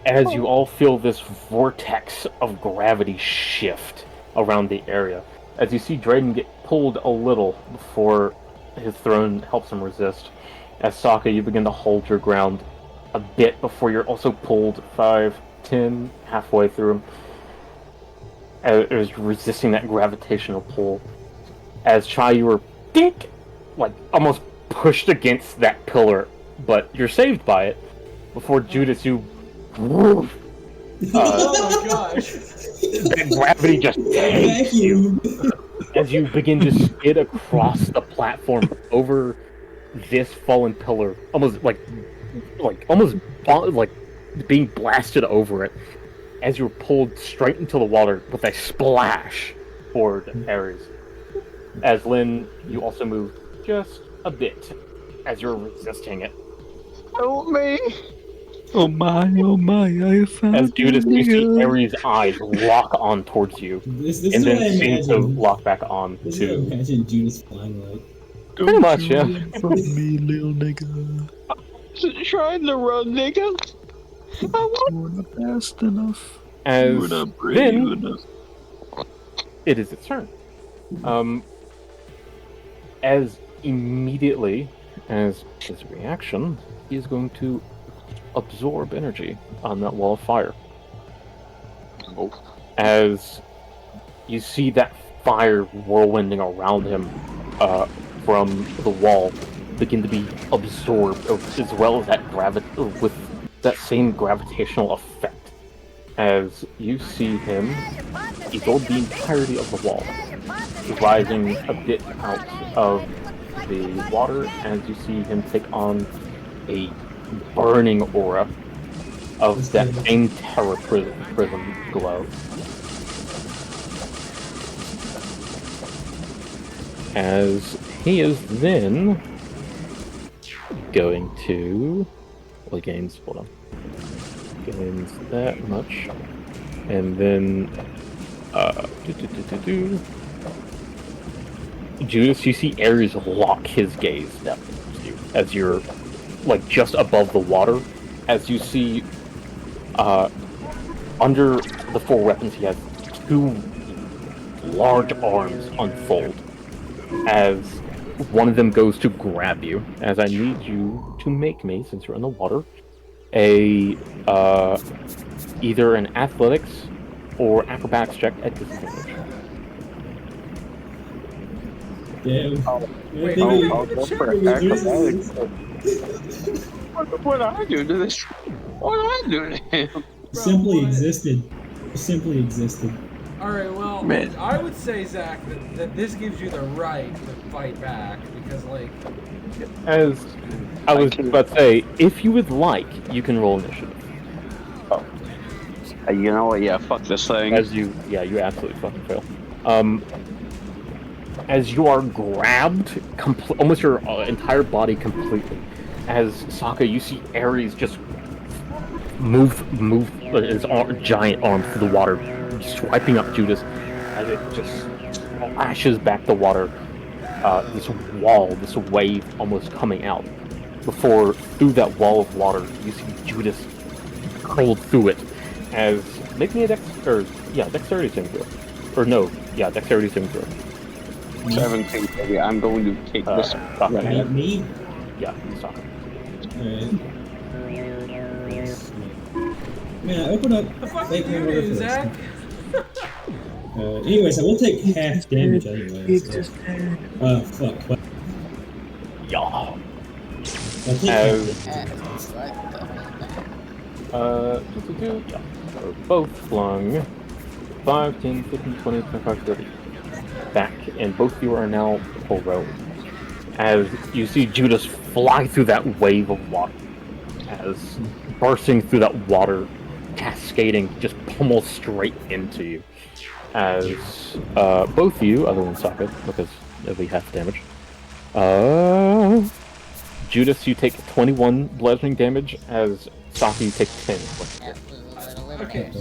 As you all feel this vortex of gravity shift around the area, as you see Drayden get pulled a little before his throne helps him resist. As Sokka, you begin to hold your ground a bit before you're also pulled 5, 10, halfway through him. As resisting that gravitational pull. As Chai, you were dink, like almost pushed against that pillar, but you're saved by it. Before Judas, you Oh my gosh. the gravity just takes you as you begin to skid across the platform over this fallen pillar, almost like being blasted over it. As you're pulled straight into the water with a splash toward Ares. As Lynn, you also move just a bit as you're resisting it. Help me! Oh my, I found As Judas, you see Ares' eyes lock on towards you, This and is what I then seem to imagine. lock back on This is what I to. imagine Judas flying like. Pretty much, yeah. From me, little nigga. Trying to run, nigga. I want. We're not fast enough. As We're not brave then enough. it is its turn. As immediately as his reaction, he is going to absorb energy on that wall of fire. As you see that fire whirlwinding around him from the wall begin to be absorbed, as well as that with that same gravitational effect. As you see him absorb the entirety of the wall, rising a bit out of the water, as you see him take on a burning aura of that same terror prism glow. As he is then going to, well, he gains, hold on, gains that much, and then Judas, you see Ares lock his gaze down towards you as you're like just above the water. As you see under the 4 weapons, he has 2 large arms unfold. As one of them goes to grab you, as I need you to make me, since you're in the water, a either an athletics or acrobatics check at disadvantage. Damn. Wait, I'll go for acrobatics. What do I do to this? What do I do to him? Simply what? existed. Simply existed. All right, well, Man. I would say, Zach, that this gives you the right to fight back because, like, As I was about to say, if you would like, you can roll initiative. You know what? Yeah, fuck this thing. You absolutely fucking fail. As you are grabbed, almost your entire body completely. As Sokka, you see Ares just move his giant arm through the water, swiping up Judas as it just flashes back the water. This wave almost coming out. Before, through that wall of water, you see Judas curled through it. As make me a dexterity saving throw. Dexterity saving throw. 17, baby. I'm going to take this. Right, me? Yeah, Sokka. Alright. Man, open up. the fuck Make you me roll do, first. Zach? Anyways, I will take half damage anyway. So. Fuck. What? Yeah. I'll take half damage. Yeah. We're both flung 5, 10, 15, 20, 25, 30 back, and both of you are now prone. As you see Judas fly through that wave of water, as bursting through that water, cascading, just pummels straight into you. As both of you, other than Sokka, because of the half damage, Judas, you take 21 bludgeoning damage, as Sokka, you take 10. Okay,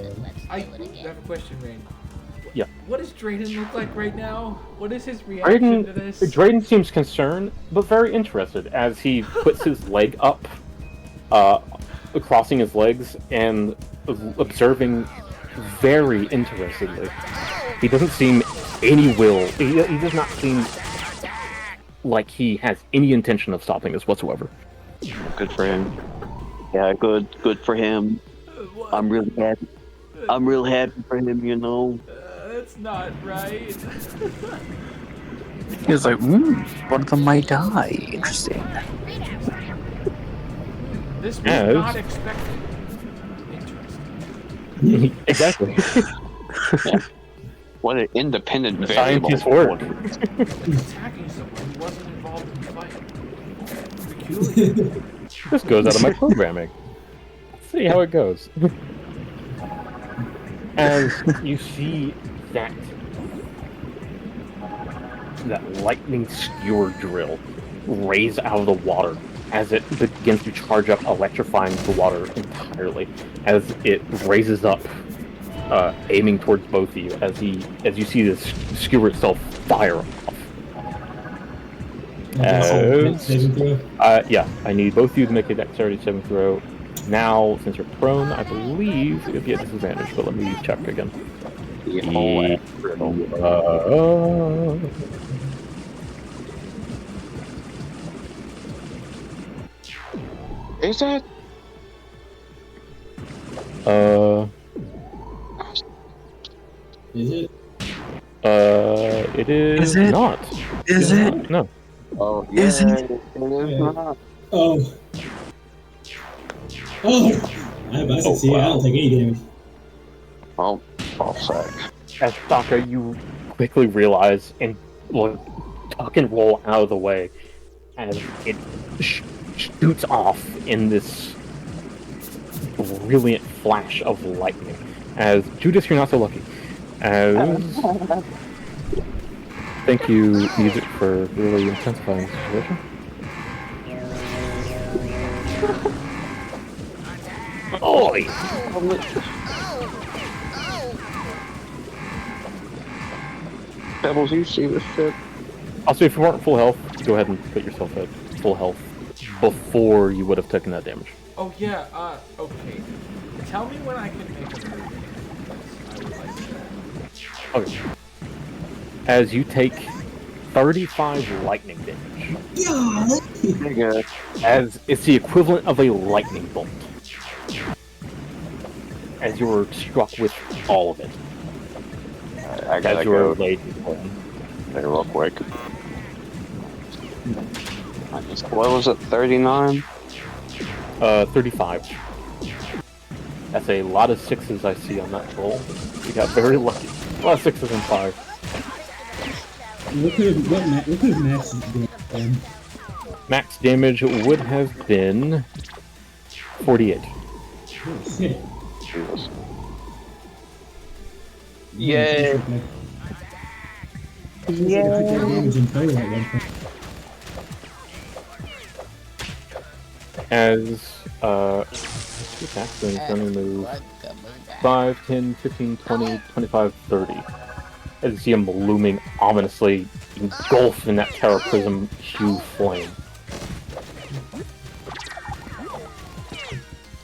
I have a question, Rain. Yeah. What does Drayden look like right now? What is his reaction to this? Drayden seems concerned, but very interested, as he puts his leg up, crossing his legs, and observing very interestedly. He doesn't seem any will. He does not seem like he has any intention of stopping this whatsoever. Good for him. Yeah, good for him. I'm really happy. I'm real happy for him, you know. That's not right. He was like, one of them might die. Interesting. This was Yes. not expected. Interesting. Exactly. What an independent The variable. scientists work. Attacking someone who wasn't involved in the fight. Peculiar. This goes out of my programming. Let's see how it goes. As you see that lightning skewer drill raise out of the water as it begins to charge up, electrifying the water entirely, as it raises up, aiming towards both of you, as you see this skewer itself fire off. Saving throw? Yeah, I need both of you to make a dexterity saving throw. Now, since you're prone, I believe you'll be at disadvantage, but let me check again. Is that? Is it? It is Is it? not. Is it? No. Oh, Isn't yeah, it is not. Oh. I succeed. I don't take any damage. Oh, sack. As Sokka, you quickly realize and duck and roll out of the way as it shoots off in this brilliant flash of lightning. As Judas, you're not so lucky. As thank you, music, for really intensifying the situation. Oi! Pebbles, you see this shit? Also, if you weren't full health, go ahead and put yourself at full health before you would have taken that damage. Oh yeah, okay. Tell me when I can make a move. I would like that. Okay. As you take 35 lightning damage. Nigga. As it's the equivalent of a lightning bolt. As you were struck with all of it. I gotta As you were go laid there real quick. What was it, 39? 35. That's a lot of 6s I see on that roll. You got very lucky. A lot of 6s and 5s. What could have Max been? Max damage would have been 48. Oh shit. Jesus. Yay! Yeah. Damage in total at one point. As Jackson is going to move 5, 10, 15, 20, 25, 30. As you see him looming ominously, engulfed in that Terror Prism hue flame.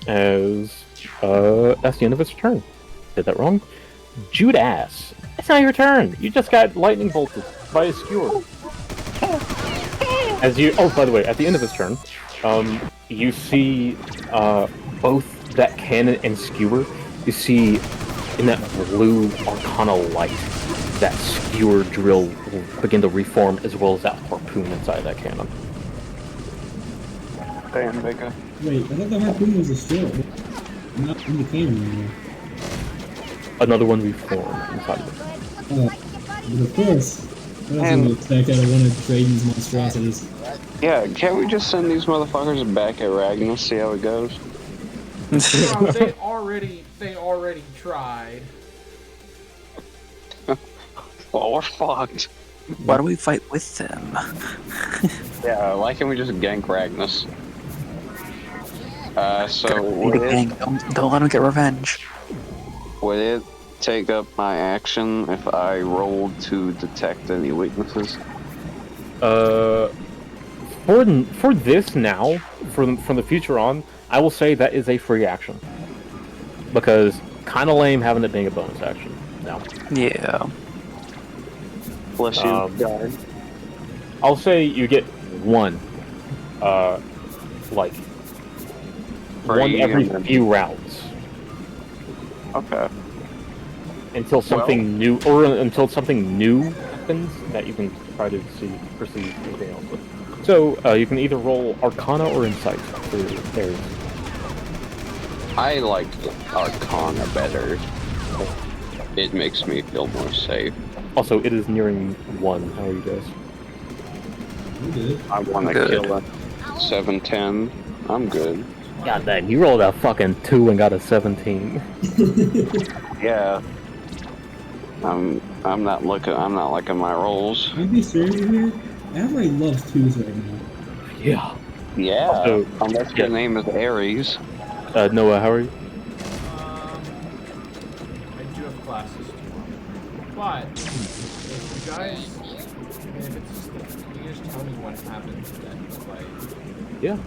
As that's the end of its turn. Did that wrong? Judas! It's not your turn! You just got lightning bolted by a skewer. As you by the way, at the end of his turn, you see both that cannon and skewer. You see in that blue Arcana light, that skewer drill will begin to reform, as well as that harpoon inside that cannon. Damn, bigger. Wait, I thought the harpoon was a straw. Not in the cannon anymore. Another one reformed inside of it. But of course, what else would you expect out of one of Drayden's monstrosities? Yeah, can't we just send these motherfuckers back at Ragnar, see how it goes? Bro, they already tried. Well, we're fucked. Why do we fight with them? Yeah, why can't we just gank Ragnus? So Don't let them get revenge. would it take up my action if I rolled to detect any weaknesses? For this now, from the future on, I will say that is a free action. Because kind of lame having it being a bonus action now. Yeah. Bless you, God. I'll say you get one, like one every few rounds. Okay. Until something new, or until something new happens that you can try to perceive anything else with. So you can either roll Arcana or Insight for areas. I like Arcana better. It makes me feel more safe. Also, it is nearing 1. How are you guys? I'm good. I want to kill a 7-10. I'm good. God dang, you rolled a fucking 2 and got a 17. Yeah. I'm not liking my rolls. Can you be serious here? Avery loves twos right now. Yeah. Yeah. Also, unless your name is Aries. Noah, how are you? I do have classes tomorrow. But if you guys, if you just tell me what happens then, like. Yeah.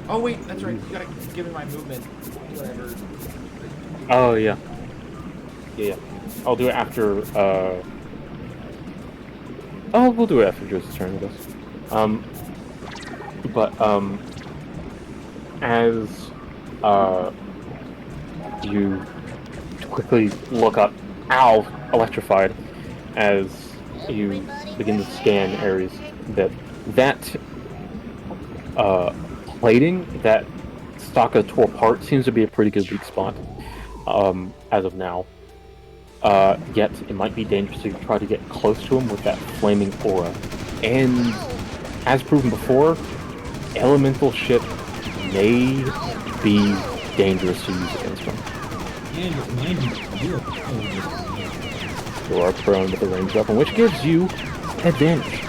Oh wait, that's right. You gotta give me my movement. Whatever. Oh yeah. Yeah. I'll do it after. Oh, we'll do it after Joe's turn, I guess. As you quickly look up, ow, electrified, as you begin to scan areas that plating, that Staka tore apart, seems to be a pretty good weak spot, as of now. Yet it might be dangerous to try to get close to him with that flaming aura. And as proven before, elemental ship may be dangerous to use against him. And mind you, You are prone with a ranged weapon, which gives you advantage.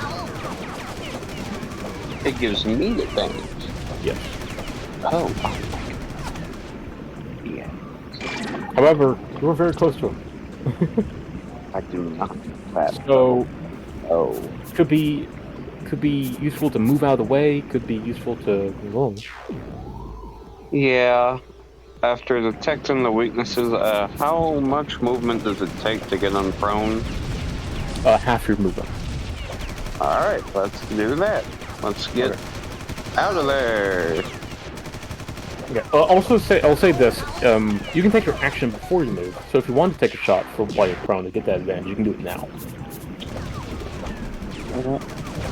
It gives me advantage. Yes. Oh. Yeah. However, you were very close to him. I do not. That. So, Oh. could be useful to move out of the way. Could be useful to roll. Yeah. After detecting the weaknesses, how much movement does it take to get on prone? Half your movement. Alright, let's do that. Let's get out of there. Okay. I'll say this. You can take your action before you move. So if you want to take a shot for while you're prone to get that advantage, you can do it now.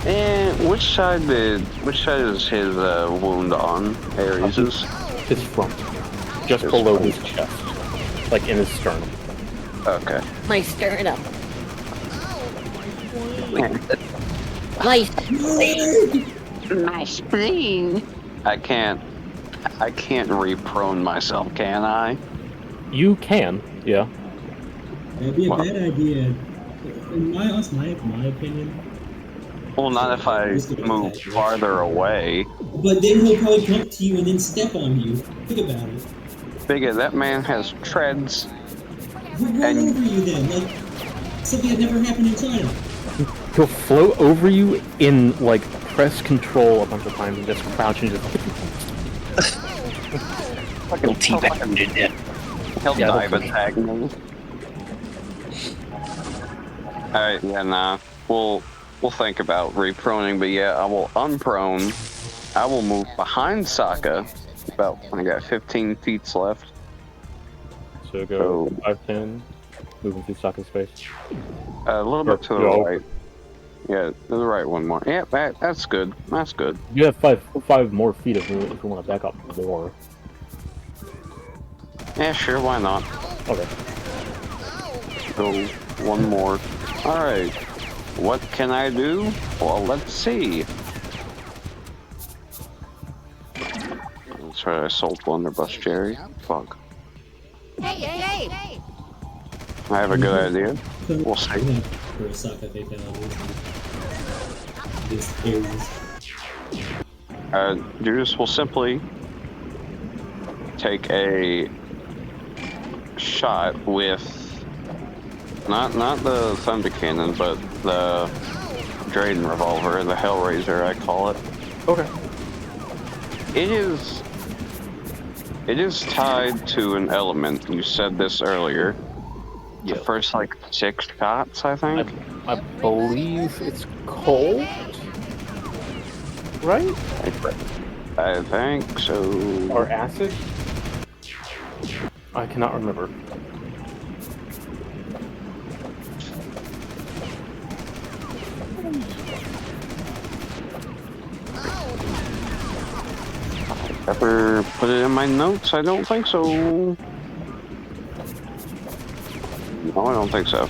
And which side is his wound on? Ares's? his front, just below his chest, like in his sternum. Okay. My sternum. My spleen. My spleen. I can't reprone myself, can I? You can, yeah. That'd be a bad idea. That's my opinion. Well, not if I move farther away. But then he'll probably come up to you and then step on you. Think about it. Figure that man has treads. He'll run over you then, like something that never happened in China. He'll float over you in, like, press control a bunch of times and just crouch and just... He'll teabag you to death. He'll Yeah, dive that's attack me. Alright, yeah, nah. We'll think about reproning, but yeah, I will unprone. I will move behind Sokka. I got 15 feet left. So go 5'10", moving through Sokka's space. A little bit to the right. Yeah, to the right one more. Yeah, that's good. That's good. You have five more feet if you want to back up more. Yeah, sure, why not? Okay. Go one more. Alright. What can I do? Well, let's see. That's right, I sold Blunderbuss Jerry. Fuck. Hey. I have a good idea. We'll see. For a Sokka fatality. This Ares. Judas will simply take a shot with not the Thunder Cannon, but the Drayden Revolver, the Hellraiser, I call it. Okay. It is tied to an element. You said this earlier. Yeah. The first, like, 6 shots, I think? I believe it's cold? Right? I think so. Or acid? I cannot remember. Ever put it in my notes? I don't think so. No, I don't think so.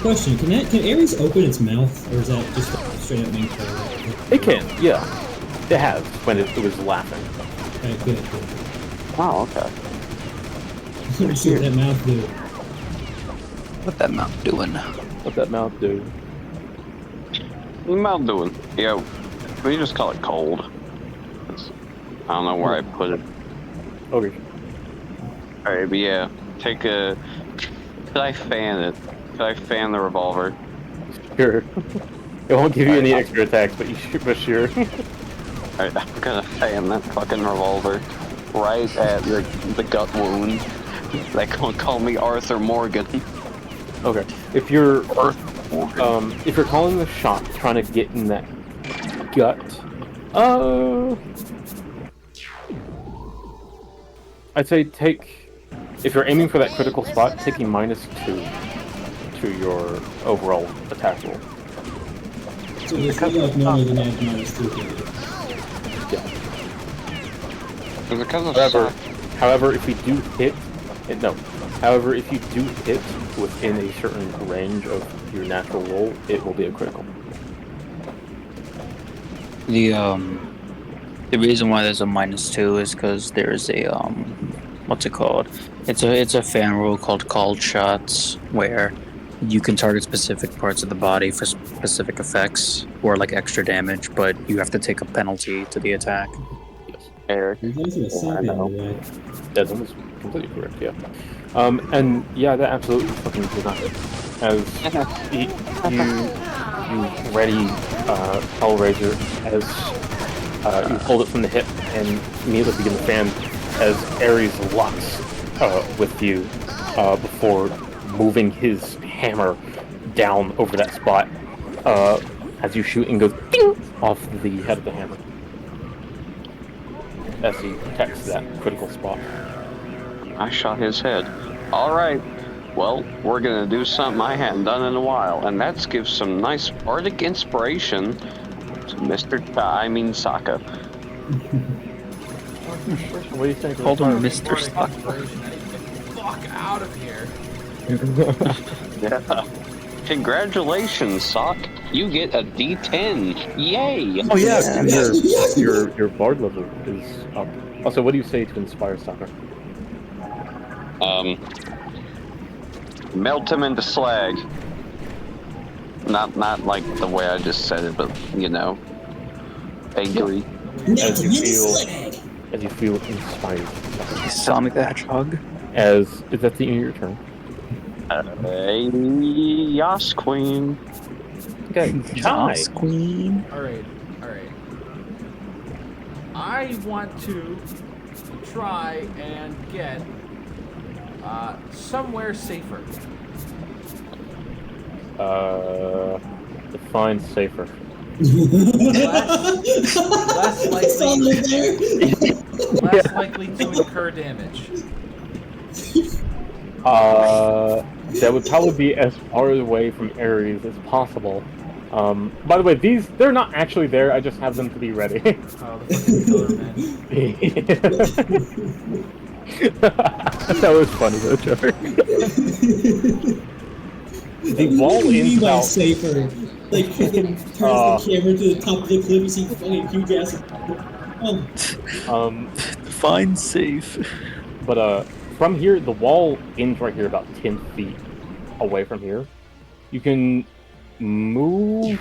Question: Can Ares open its mouth, or is that just straight up main character? It can, yeah. It has, when it was laughing. Okay, good. Oh, okay. Let me see what that mouth do. What that mouth doing? What that mouth do? Mouth doing? Yeah, we just call it cold. I don't know where I put it. Okay. Alright, but yeah, take a... Could I fan it? Could I fan the revolver? Sure. It won't give you any extra attacks, but sure. Alright, I'm gonna fan that fucking revolver right at the gut wound. They gonna call me Arthur Morgan. Okay. If you're calling the shot, trying to get in that gut, I'd say if you're aiming for that critical spot, take a -2 to your overall attack roll. So there's like no than that -2. Yeah. Because of However, if you do hit, within a certain range of your natural roll, it will be a critical. The reason why there's a -2 is because there's a what's it called? It's a fan rule called called shots where you can target specific parts of the body for specific effects or like extra damage, but you have to take a penalty to the attack. Eric. There's also a second way. That's almost completely correct, yeah. And yeah, that absolutely fucking does not hit. As you ready Hellraiser as you hold it from the hip and immediately begin to fan as Ares locks with you before moving his hammer down over that spot as you shoot and goes ding off the head of the hammer as he protects that critical spot. I shot his head. Alright, well, we're gonna do something I hadn't done in a while, and that's give some nice bardic inspiration to Sokka. What do you think? Called him Fucking Mr. bardic Stock. inspiration. I need to get the fuck out of here. Yeah. Congratulations, Sock. You get a D10. Yay! Oh yeah, and Yes! your bard level is up. Also, what do you say to inspire Stalker? Melt him into slag. Not like the way I just said it, but you know, angry. As you feel inspired. Sonic the Hedgehog. As is that the end of your turn? Hey, Yas Queen. Okay, Chai. Yas Queen. Alright. I want to try and get somewhere safer. Define safer. Less likely to incur damage. That would probably be as far away from areas as possible. By the way, they're not actually there, I just have them to be ready. Oh, the fucking killer man. That was funny though, Trevor. The wall ends out safer. Like fucking turns the camera to the top of the cliff, you see fucking huge ass. Define safe. But from here, the wall ends right here, about 10 feet away from here. You can move.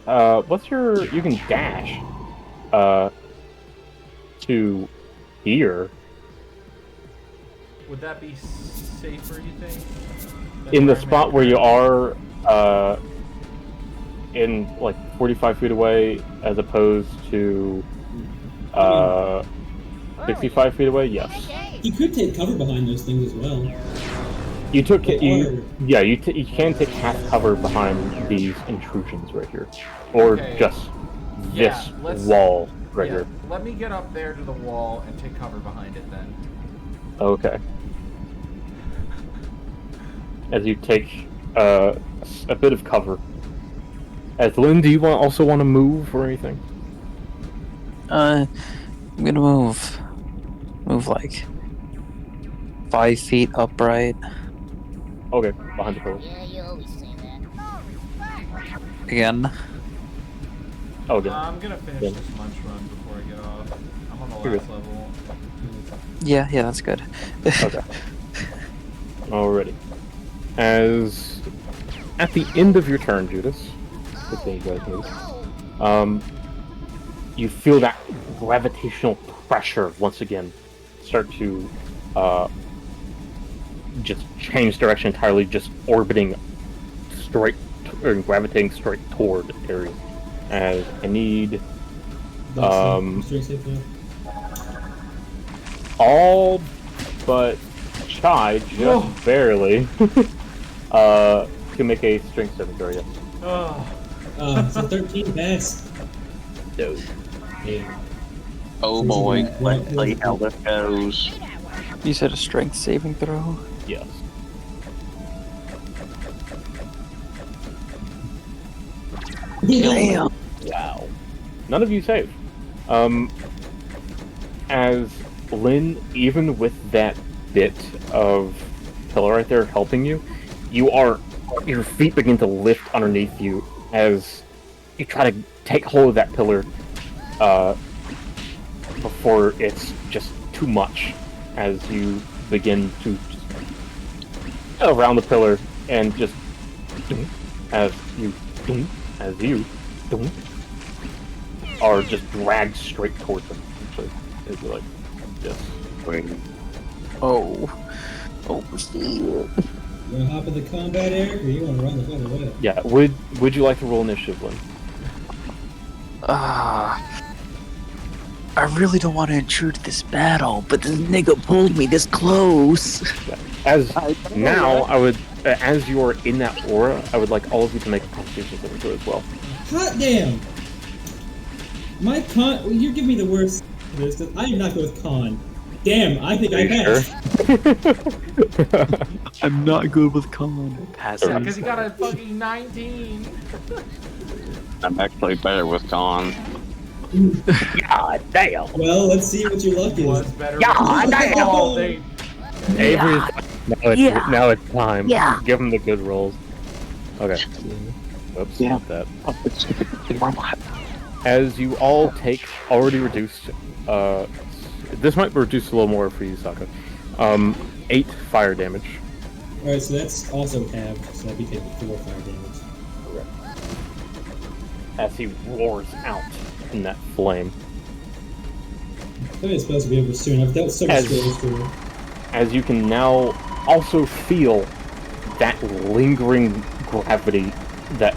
You can dash. To here. Would that be safer, you think? In the spot where you are, in like 45 feet away, as opposed to 65 feet away. Yes. You could take cover behind those things as well. You can take half cover behind these intrusions right here, or Okay. just Yeah, this wall right here. Let me get up there to the wall and take cover behind it then. Okay. As you take a bit of cover. As Lynn, do you also want to move or anything? I'm gonna move like 5 feet upright. Okay, behind the pillar. Yeah, you always say that. Again. Okay. I'm gonna finish Yeah. this munch run before I get off. I'm on the You're last good. level. Yeah, that's good. Okay. Alrighty. As at the end of your turn, Judas, good thing you guys move. You feel that gravitational pressure once again start to just change direction entirely, just orbiting straight or gravitating straight toward Ares. As I need all but Chai just barely to make a strength saving throw. Yes. Oh, It's a 13 pass. No. Yeah. Oh boy, let's see how this goes. You said a strength saving throw? Yes. Damn. Wow. None of you save. As Lynn, even with that bit of pillar right there helping you, your feet begin to lift underneath you as you try to take hold of that pillar before it's just too much, as you begin to just around the pillar and just as you are just dragged straight towards them. Actually, it's like this. Oh shit. You wanna hop in the combat, Eric, or you wanna run the fuck away? Yeah. Would you like to roll initiative, Lynn? I really don't want to intrude this battle, but this nigga pulled me this close. Yeah. As now, I would, as you are in that aura, I would like all of you to make a Constitution saving throw as well. Hot damn! My con. Well, you're giving me the worst. I did not go with con. Damn, I think I passed. I'm not good with con. yeah, because he got a fucking 19. I'm actually better with con. God damn. Well, let's see what your luck Was is. better. Yeah, Oh, they, Avery's now it's time. Yeah. Give him the good rolls. Okay. Oops, Yeah. not that. As you all take already reduced, this might reduce a little more for you, Sokka. 8 fire damage. Alright, so that's also halved, so I'll be taking 4 fire damage. As he roars out in that flame. I thought it's supposed to be over soon. I've dealt so much damage to her. As you can now also feel that lingering gravity, that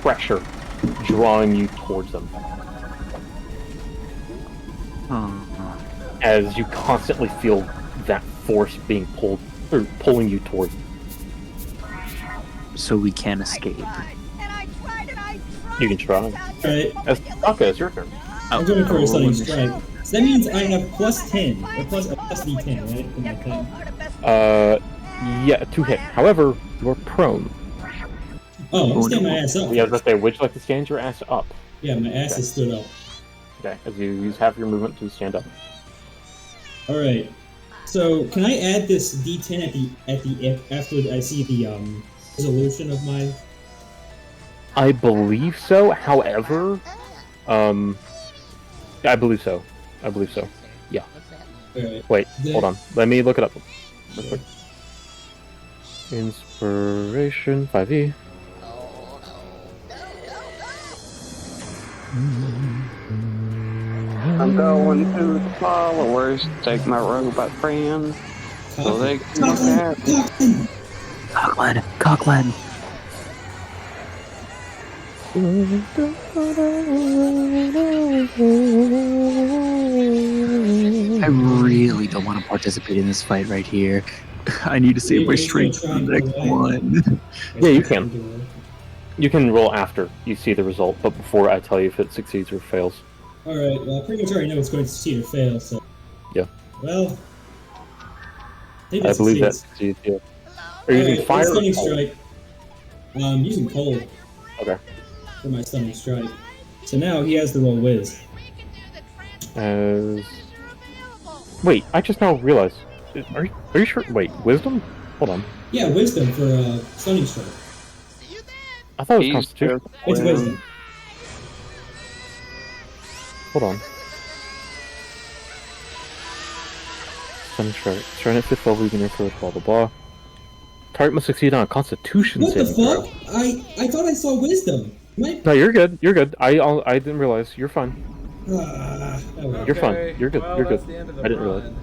pressure drawing you towards them. As you constantly feel that force being pulled, or pulling you towards them. So we can't escape. You can try. Alright, As Sokka, it's your turn. I'm going for a stunning strike. So that means I have plus 10, or plus D10, right? For my thing. Yeah, to hit. However, you're prone. Oh, I'm standing my ass up. Yeah, I was gonna say, would you like to stand your ass up? Yeah, my ass is stood up. Okay, as you use half your movement to stand up. Alright. So, can I add this D10 after I see the, resolution of my... I believe so, however, I believe so. I believe so. Yeah. Alright. Wait, hold on. Let me look it up real quick. Inspiration 5e. I'm going to the followers, take my robot friend, so they can look at Cockland. I really don't want to participate in this fight right here. I need to save my strength for the next one. Yeah, you can. You can roll after you see the result, but before I tell you if it succeeds or fails. Alright, well, I pretty much already know it's going to succeed or fail, so... Yeah. Well... I believe that succeeds, yeah. Are you using fire or stunning cold? strike. I'm using cold Okay. for my stunning strike. So now he has the roll whiz. As... Wait, I just now realized. Are you sure? Wait, wisdom? Hold on. Yeah, wisdom for stunning strike. I thought it was He's constitution. just- It's wisdom. Hold on. Stunning strike. Starting at 5th level, you can influence blah blah blah. Target must succeed on a constitution What the saving throw. fuck? I thought I saw wisdom. Am I... No, you're good. You're good. I didn't realize. You're fine. Oh, well. You're fine. okay, You're good. well, You're good. that's the end of the I didn't realize. run.